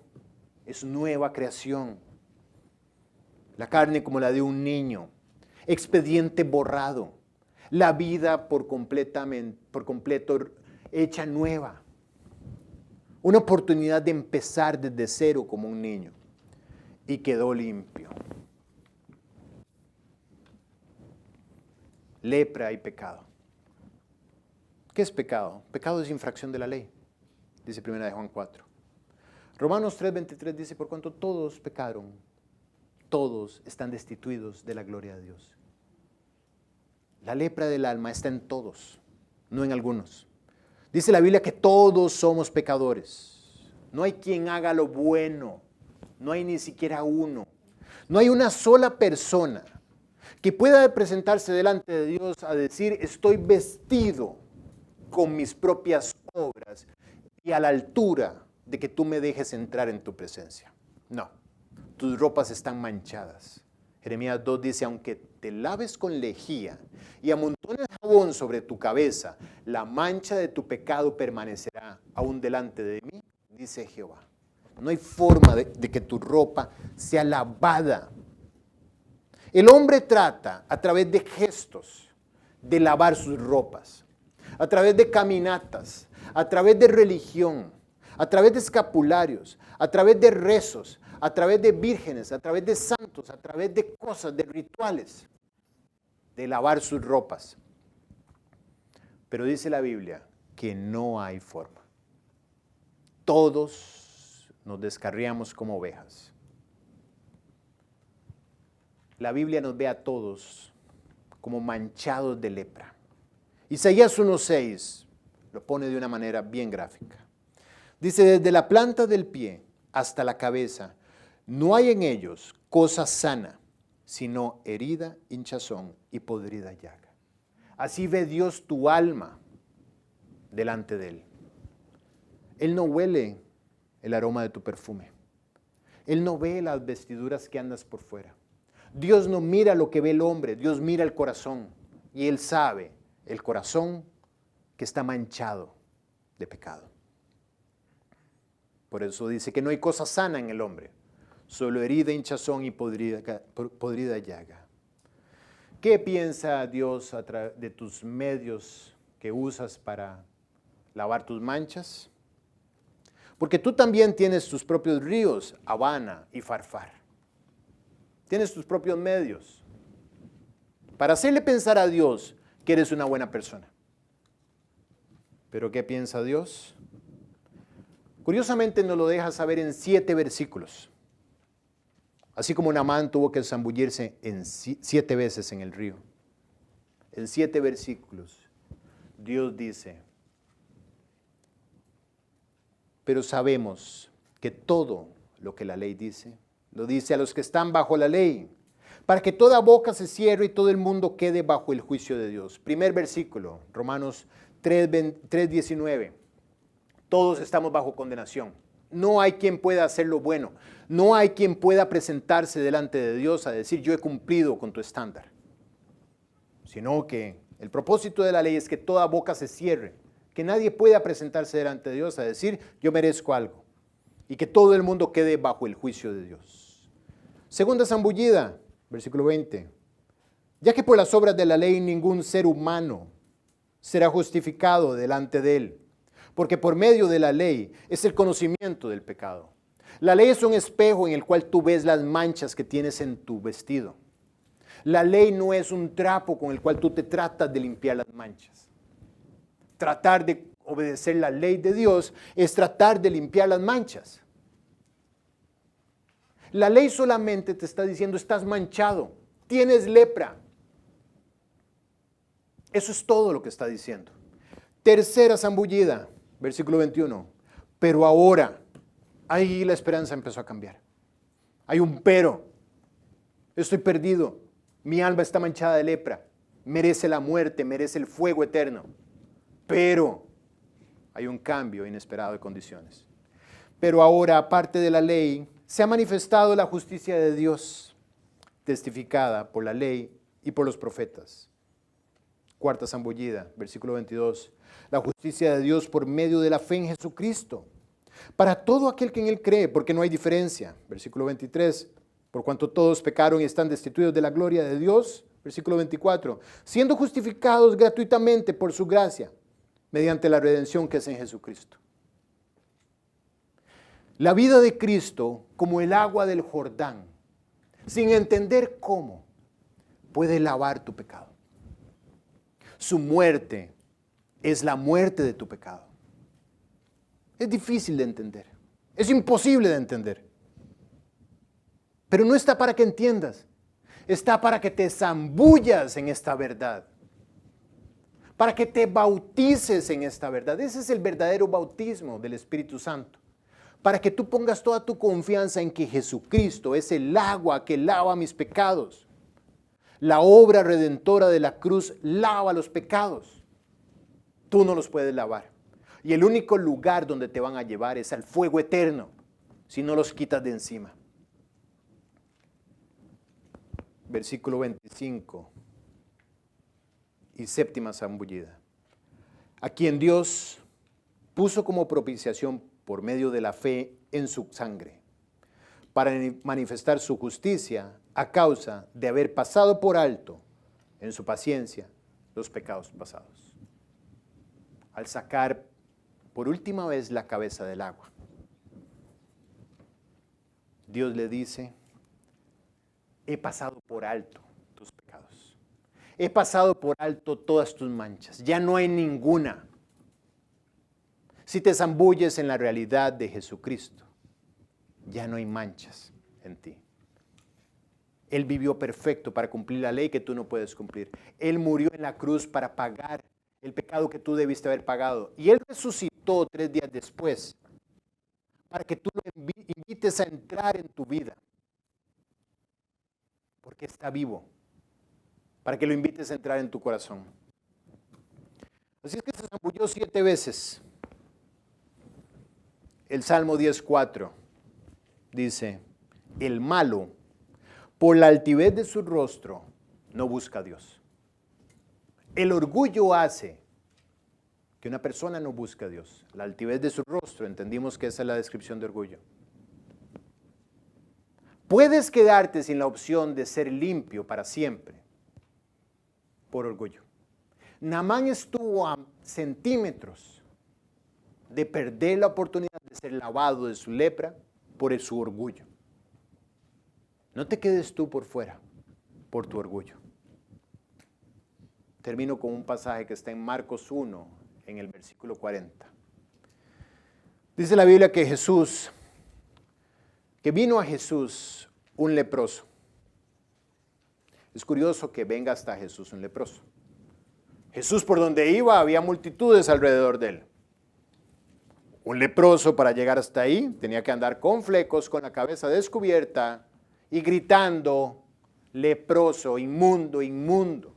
Es nueva creación. La carne como la de un niño. Expediente borrado. La vida por completo hecha nueva. Una oportunidad de empezar desde cero como un niño. Y quedó limpio. Lepra y pecado. ¿Qué es pecado? Pecado es infracción de la ley. Dice 1 de Juan 4. Romanos 3:23 dice, por cuanto todos pecaron, todos están destituidos de la gloria de Dios. La lepra del alma está en todos, no en algunos. Dice la Biblia que todos somos pecadores. No hay quien haga lo bueno, no hay ni siquiera uno. No hay una sola persona que pueda presentarse delante de Dios a decir, estoy vestido con mis propias obras y a la altura de que tú me dejes entrar en tu presencia. No, tus ropas están manchadas. Jeremías 2 dice, aunque te laves con lejía y amontones jabón sobre tu cabeza, la mancha de tu pecado permanecerá aún delante de mí, dice Jehová. No hay forma de que tu ropa sea lavada. El hombre trata a través de gestos de lavar sus ropas, a través de caminatas, a través de religión, a través de escapularios, a través de rezos, a través de vírgenes, a través de santos, a través de cosas, de rituales, de lavar sus ropas. Pero dice la Biblia que no hay forma. Todos nos descarriamos como ovejas. La Biblia nos ve a todos como manchados de lepra. Isaías 1:6 lo pone de una manera bien gráfica. Dice, desde la planta del pie hasta la cabeza, no hay en ellos cosa sana, sino herida, hinchazón y podrida llaga. Así ve Dios tu alma delante de Él. Él no huele el aroma de tu perfume. Él no ve las vestiduras que andas por fuera. Dios no mira lo que ve el hombre, Dios mira el corazón. Y Él sabe el corazón que está manchado de pecado. Por eso dice que no hay cosa sana en el hombre, solo herida, hinchazón y podrida llaga. ¿Qué piensa Dios de tus medios que usas para lavar tus manchas? Porque tú también tienes tus propios ríos, Habana y Farfar. Tienes tus propios medios para hacerle pensar a Dios que eres una buena persona. ¿Pero qué piensa Dios? Curiosamente nos lo deja saber en 7 versículos. Así como Naamán tuvo que zambullirse 7 veces en el río. En 7 versículos, Dios dice, pero sabemos que todo lo que la ley dice, lo dice a los que están bajo la ley, para que toda boca se cierre y todo el mundo quede bajo el juicio de Dios. Primer versículo, Romanos 3:19. Todos estamos bajo condenación. No hay quien pueda hacer lo bueno. No hay quien pueda presentarse delante de Dios a decir, yo he cumplido con tu estándar. Sino que el propósito de la ley es que toda boca se cierre, que nadie pueda presentarse delante de Dios a decir, yo merezco algo. Y que todo el mundo quede bajo el juicio de Dios. Segunda zambullida, versículo 20. Ya que por las obras de la ley ningún ser humano será justificado delante de él. Porque por medio de la ley es el conocimiento del pecado. La ley es un espejo en el cual tú ves las manchas que tienes en tu vestido. La ley no es un trapo con el cual tú te tratas de limpiar las manchas. Tratar de obedecer la ley de Dios es tratar de limpiar las manchas. La ley solamente te está diciendo, estás manchado, tienes lepra. Eso es todo lo que está diciendo. Tercera zambullida. Versículo 21, pero ahora, ahí la esperanza empezó a cambiar. Hay un pero, estoy perdido, mi alma está manchada de lepra, merece la muerte, merece el fuego eterno. Pero hay un cambio inesperado de condiciones. Pero ahora, aparte de la ley, se ha manifestado la justicia de Dios, testificada por la ley y por los profetas. Cuarta zambullida, versículo 22. La justicia de Dios por medio de la fe en Jesucristo. Para todo aquel que en Él cree, porque no hay diferencia. Versículo 23. Por cuanto todos pecaron y están destituidos de la gloria de Dios. Versículo 24. Siendo justificados gratuitamente por su gracia, mediante la redención que es en Jesucristo. La vida de Cristo, como el agua del Jordán, sin entender cómo, puede lavar tu pecado. Su muerte es la muerte de tu pecado. Es difícil de entender. Es imposible de entender. Pero no está para que entiendas. Está para que te zambullas en esta verdad. Para que te bautices en esta verdad. Ese es el verdadero bautismo del Espíritu Santo. Para que tú pongas toda tu confianza en que Jesucristo es el agua que lava mis pecados. La obra redentora de la cruz lava los pecados. Tú no los puedes lavar. Y el único lugar donde te van a llevar es al fuego eterno, si no los quitas de encima. Versículo 25 y séptima zambullida. A quien Dios puso como propiciación por medio de la fe en su sangre, para manifestar su justicia a causa de haber pasado por alto en su paciencia los pecados pasados. Al sacar por última vez la cabeza del agua, Dios le dice: he pasado por alto tus pecados. He pasado por alto todas tus manchas. Ya no hay ninguna. Si te zambulles en la realidad de Jesucristo, ya no hay manchas en ti. Él vivió perfecto para cumplir la ley que tú no puedes cumplir. Él murió en la cruz para pagar el pecado que tú debiste haber pagado. Y Él resucitó 3 días después para que tú lo invites a entrar en tu vida. Porque está vivo. Para que lo invites a entrar en tu corazón. Así es que se zambulló 7 veces. El Salmo 10:4 dice: el malo, por la altivez de su rostro, no busca a Dios. El orgullo hace que una persona no busque a Dios. La altivez de su rostro, entendimos que esa es la descripción de orgullo. Puedes quedarte sin la opción de ser limpio para siempre por orgullo. Naamán estuvo a centímetros de perder la oportunidad de ser lavado de su lepra por su orgullo. No te quedes tú por fuera por tu orgullo. Termino con un pasaje que está en Marcos 1, en el versículo 40. Dice la Biblia que vino a Jesús un leproso. Es curioso que venga hasta Jesús un leproso. Jesús, por donde iba, había multitudes alrededor de él. Un leproso, para llegar hasta ahí, tenía que andar con flecos, con la cabeza descubierta y gritando: leproso, inmundo, inmundo.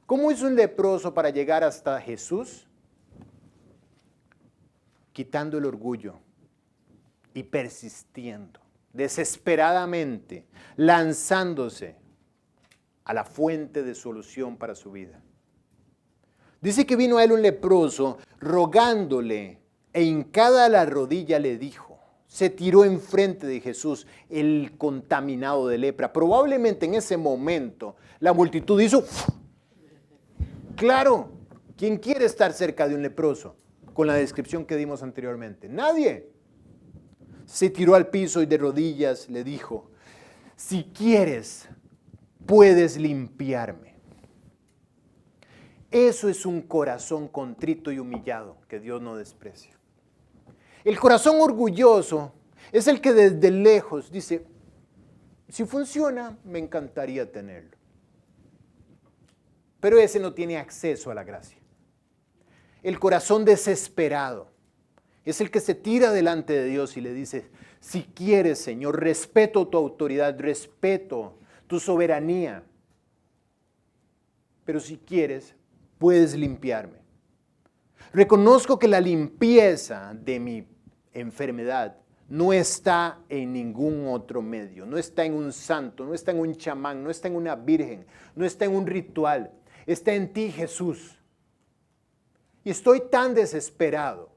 ¿Cómo hizo un leproso para llegar hasta Jesús? Quitando el orgullo y persistiendo, desesperadamente, lanzándose a la fuente de solución para su vida. Dice que vino a él un leproso rogándole, e hincada a la rodilla le dijo, se tiró enfrente de Jesús, el contaminado de lepra. Probablemente en ese momento la multitud hizo, claro, ¿quién quiere estar cerca de un leproso? Con la descripción que dimos anteriormente. Nadie. Se tiró al piso y de rodillas le dijo, si quieres, puedes limpiarme. Eso es un corazón contrito y humillado que Dios no desprecia. El corazón orgulloso es el que desde lejos dice, si funciona, me encantaría tenerlo. Pero ese no tiene acceso a la gracia. El corazón desesperado es el que se tira delante de Dios y le dice, si quieres, Señor, respeto tu autoridad, respeto tu soberanía, pero si quieres, puedes limpiarme. Reconozco que la limpieza de mi enfermedad no está en ningún otro medio, no está en un santo, no está en un chamán, no está en una virgen, no está en un ritual, está en ti, Jesús. Y estoy tan desesperado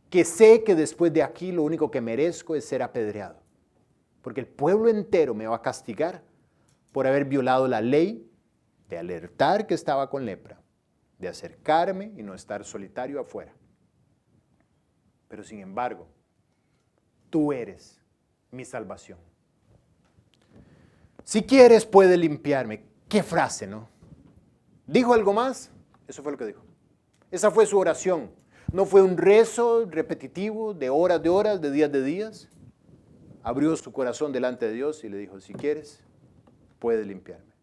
que sé que después de aquí lo único que merezco es ser apedreado, porque el pueblo entero me va a castigar por haber violado la ley de alertar que estaba con lepra, de acercarme y no estar solitario afuera. Pero sin embargo, tú eres mi salvación. Si quieres, puedes limpiarme. Qué frase, ¿no? ¿Dijo algo más? Eso fue lo que dijo. Esa fue su oración. No fue un rezo repetitivo de horas, de días. Abrió su corazón delante de Dios y le dijo, si quieres, puedes limpiarme.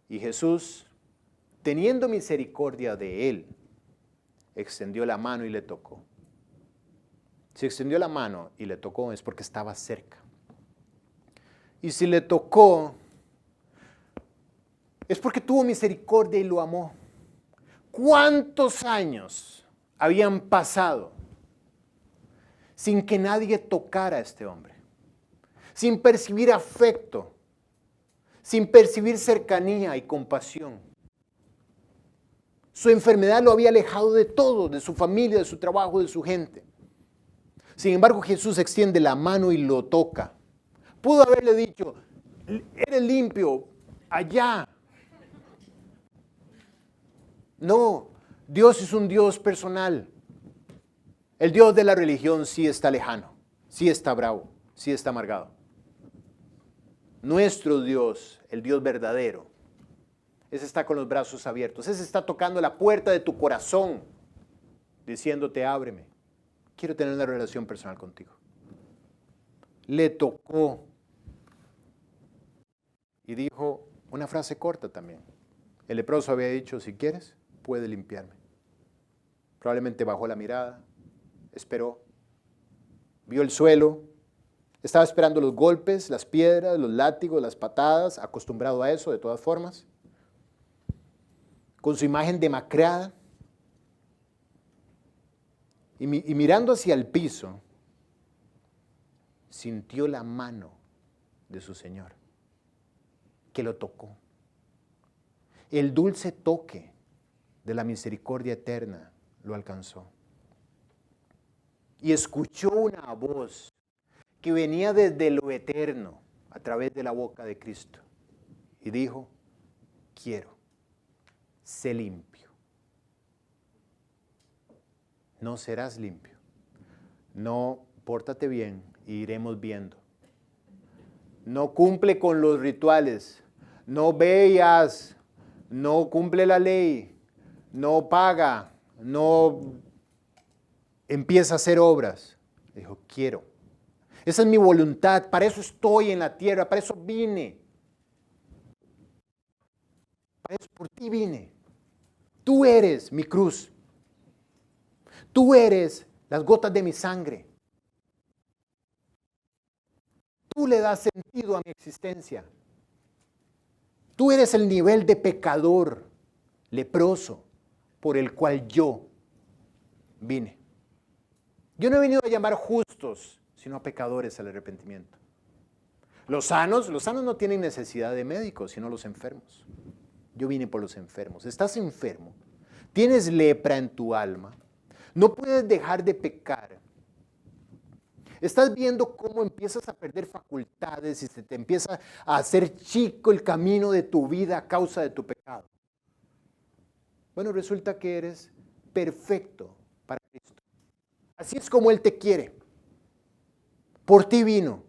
Y Jesús, teniendo misericordia de él, extendió la mano y le tocó. Si extendió la mano y le tocó es porque estaba cerca. Y si le tocó, es porque tuvo misericordia y lo amó. ¿Cuántos años habían pasado sin que nadie tocara a este hombre? Sin percibir afecto, sin percibir cercanía y compasión. Su enfermedad lo había alejado de todo, de su familia, de su trabajo, de su gente. Sin embargo, Jesús extiende la mano y lo toca. Pudo haberle dicho, eres limpio, allá. No, Dios es un Dios personal. El Dios de la religión sí está lejano, sí está bravo, sí está amargado. Nuestro Dios, el Dios verdadero, ese está con los brazos abiertos, ese está tocando la puerta de tu corazón, diciéndote, ábreme, quiero tener una relación personal contigo. Le tocó y dijo una frase corta también. El leproso había dicho, si quieres, puede limpiarme. Probablemente bajó la mirada, esperó, vio el suelo, estaba esperando los golpes, las piedras, los látigos, las patadas, acostumbrado a eso de todas formas. Con su imagen demacrada y mirando hacia el piso, sintió la mano de su Señor, que lo tocó. El dulce toque de la misericordia eterna lo alcanzó. Y escuchó una voz que venía desde lo eterno a través de la boca de Cristo. Y dijo, quiero, sé limpio. No serás limpio. No, pórtate bien y iremos viendo. No cumple con los rituales. No veas. No cumple la ley. No paga. No empieza a hacer obras. Dijo, quiero. Esa es mi voluntad. Para eso estoy en la tierra. Para eso vine. Para eso por ti vine. Tú eres mi cruz. Tú eres las gotas de mi sangre. Tú le das sentido a mi existencia. Tú eres el nivel de pecador, leproso, por el cual yo vine. Yo no he venido a llamar justos, sino a pecadores al arrepentimiento. Los sanos no tienen necesidad de médicos, sino los enfermos. Yo vine por los enfermos. Estás enfermo, tienes lepra en tu alma, no puedes dejar de pecar. Estás viendo cómo empiezas a perder facultades y se te empieza a hacer chico el camino de tu vida a causa de tu pecado. Bueno, resulta que eres perfecto para Cristo. Así es como Él te quiere. Por ti vino.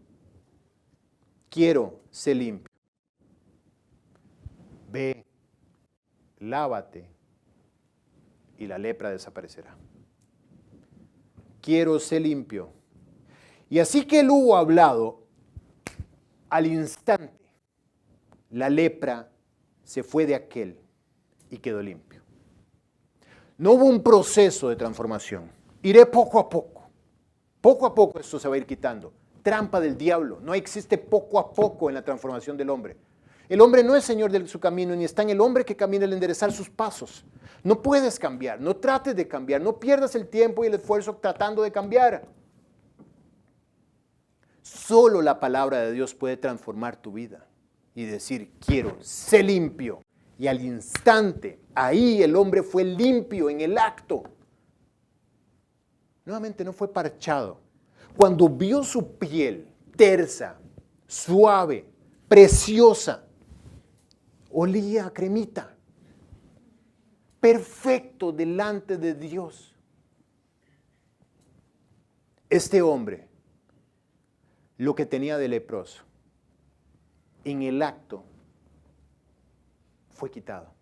Quiero ser limpio. Ve, lávate y la lepra desaparecerá. Quiero ser limpio. Y así que él hubo hablado, al instante, la lepra se fue de aquel y quedó limpio. No hubo un proceso de transformación. Iré poco a poco. Poco a poco esto se va a ir quitando. Trampa del diablo. No existe poco a poco en la transformación del hombre. El hombre no es señor de su camino, ni está en el hombre que camina al enderezar sus pasos. No puedes cambiar, no trates de cambiar, no pierdas el tiempo y el esfuerzo tratando de cambiar. Solo la palabra de Dios puede transformar tu vida y decir, quiero ser limpio. Y al instante, ahí el hombre fue limpio en el acto. Nuevamente no fue parchado. Cuando vio su piel tersa, suave, preciosa, olía a cremita. Perfecto delante de Dios. Este hombre, lo que tenía de leproso, en el acto, fue quitado.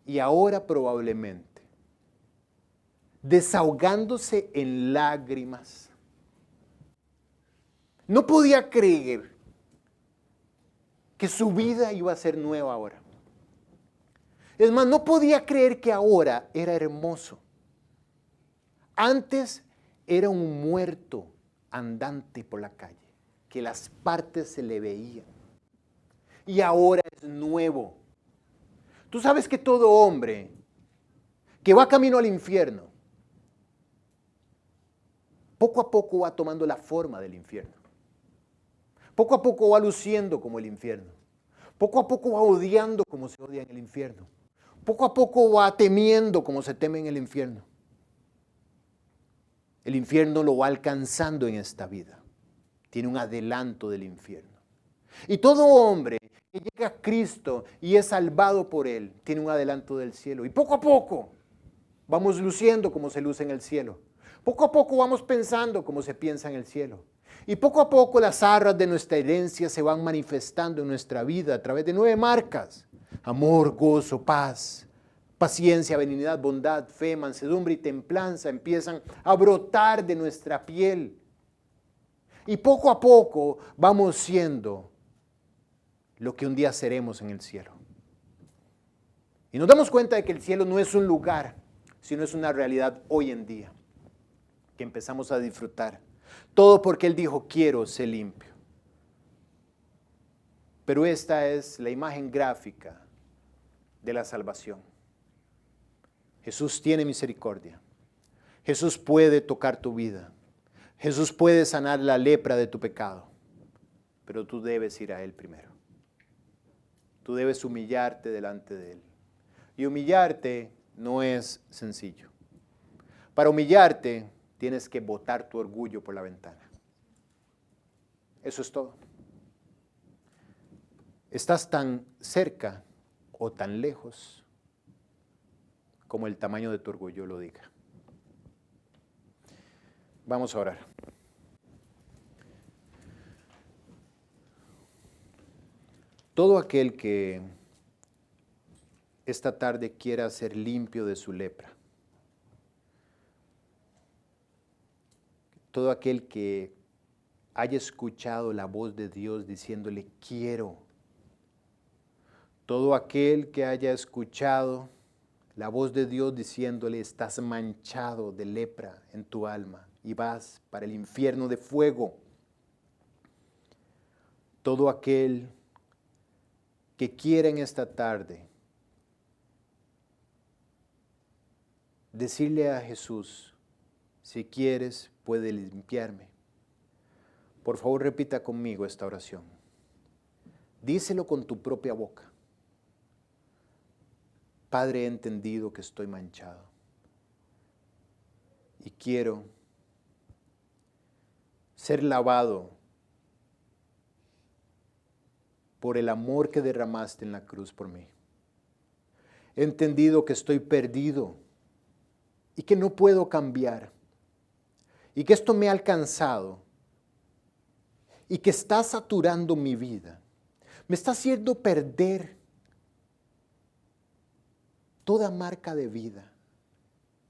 Y ahora probablemente, desahogándose en lágrimas, no podía creer que su vida iba a ser nueva ahora. Es más, no podía creer que ahora era hermoso. Antes era un muerto andante por la calle, que las partes se le veían. Y ahora es nuevo. Tú sabes que todo hombre que va camino al infierno, poco a poco va tomando la forma del infierno. Poco a poco va luciendo como el infierno. Poco a poco va odiando como se odia en el infierno. Poco a poco va temiendo como se teme en el infierno. El infierno lo va alcanzando en esta vida. Tiene un adelanto del infierno. Y todo hombre que llega a Cristo y es salvado por Él, tiene un adelanto del cielo. Y poco a poco vamos luciendo como se luce en el cielo. Poco a poco vamos pensando como se piensa en el cielo. Y poco a poco las arras de nuestra herencia se van manifestando en nuestra vida a través de 9 marcas. Amor, gozo, paz, paciencia, benignidad, bondad, fe, mansedumbre y templanza empiezan a brotar de nuestra piel. Y poco a poco vamos siendo lo que un día seremos en el cielo. Y nos damos cuenta de que el cielo no es un lugar, sino es una realidad hoy en día, que empezamos a disfrutar. Todo porque Él dijo, quiero ser limpio. Pero esta es la imagen gráfica de la salvación. Jesús tiene misericordia. Jesús puede tocar tu vida. Jesús puede sanar la lepra de tu pecado. Pero tú debes ir a Él primero. Tú debes humillarte delante de Él. Y humillarte no es sencillo. Para humillarte tienes que botar tu orgullo por la ventana. Eso es todo. Estás tan cerca o tan lejos como el tamaño de tu orgullo lo diga. Vamos a orar. Todo aquel que esta tarde quiera ser limpio de su lepra, todo aquel que haya escuchado la voz de Dios diciéndole quiero, todo aquel que haya escuchado la voz de Dios diciéndole estás manchado de lepra en tu alma y vas para el infierno de fuego, todo aquel que quiera en esta tarde decirle a Jesús, si quieres, puede limpiarme. Por favor, repita conmigo esta oración. Díselo con tu propia boca. Padre, he entendido que estoy manchado y quiero ser lavado por el amor que derramaste en la cruz por mí. He entendido que estoy perdido y que no puedo cambiar y que esto me ha alcanzado y que está saturando mi vida. Me está haciendo perder toda marca de vida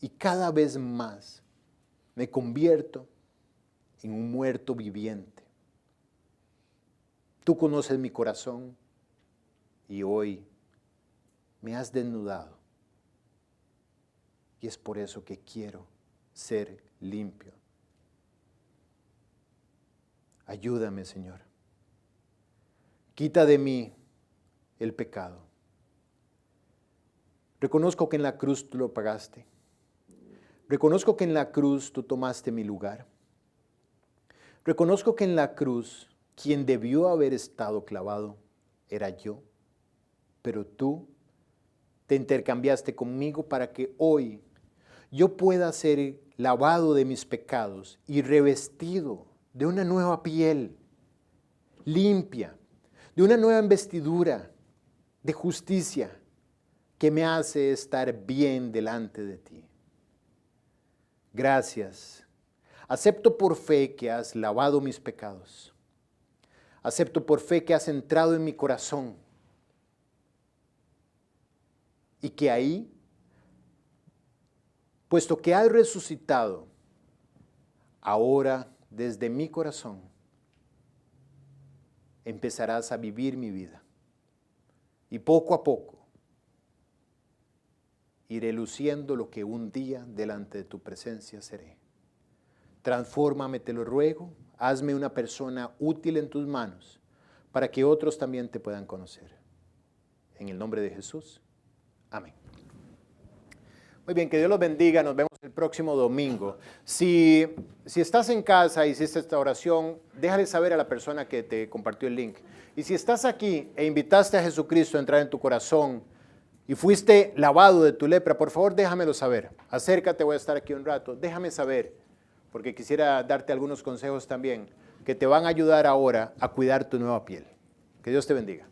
y cada vez más me convierto en un muerto viviente. Tú conoces mi corazón y hoy me has desnudado. Y es por eso que quiero ser limpio. Ayúdame, Señor. Quita de mí el pecado. Reconozco que en la cruz tú lo pagaste. Reconozco que en la cruz tú tomaste mi lugar. Reconozco que en la cruz quien debió haber estado clavado era yo, pero tú te intercambiaste conmigo para que hoy yo pueda ser lavado de mis pecados y revestido de una nueva piel limpia, de una nueva investidura de justicia que me hace estar bien delante de ti. Gracias. Acepto por fe que has lavado mis pecados. Acepto por fe que has entrado en mi corazón y que ahí, puesto que has resucitado, ahora desde mi corazón empezarás a vivir mi vida. Y poco a poco iré luciendo lo que un día delante de tu presencia seré. Transfórmame, te lo ruego, hazme una persona útil en tus manos para que otros también te puedan conocer. En el nombre de Jesús. Amén. Muy bien, que Dios los bendiga. Nos vemos el próximo domingo. Si estás en casa y hiciste esta oración, déjale saber a la persona que te compartió el link. Y si estás aquí e invitaste a Jesucristo a entrar en tu corazón, y fuiste lavado de tu lepra, por favor déjamelo saber. Acércate, voy a estar aquí un rato. Déjame saber, porque quisiera darte algunos consejos también que te van a ayudar ahora a cuidar tu nueva piel. Que Dios te bendiga.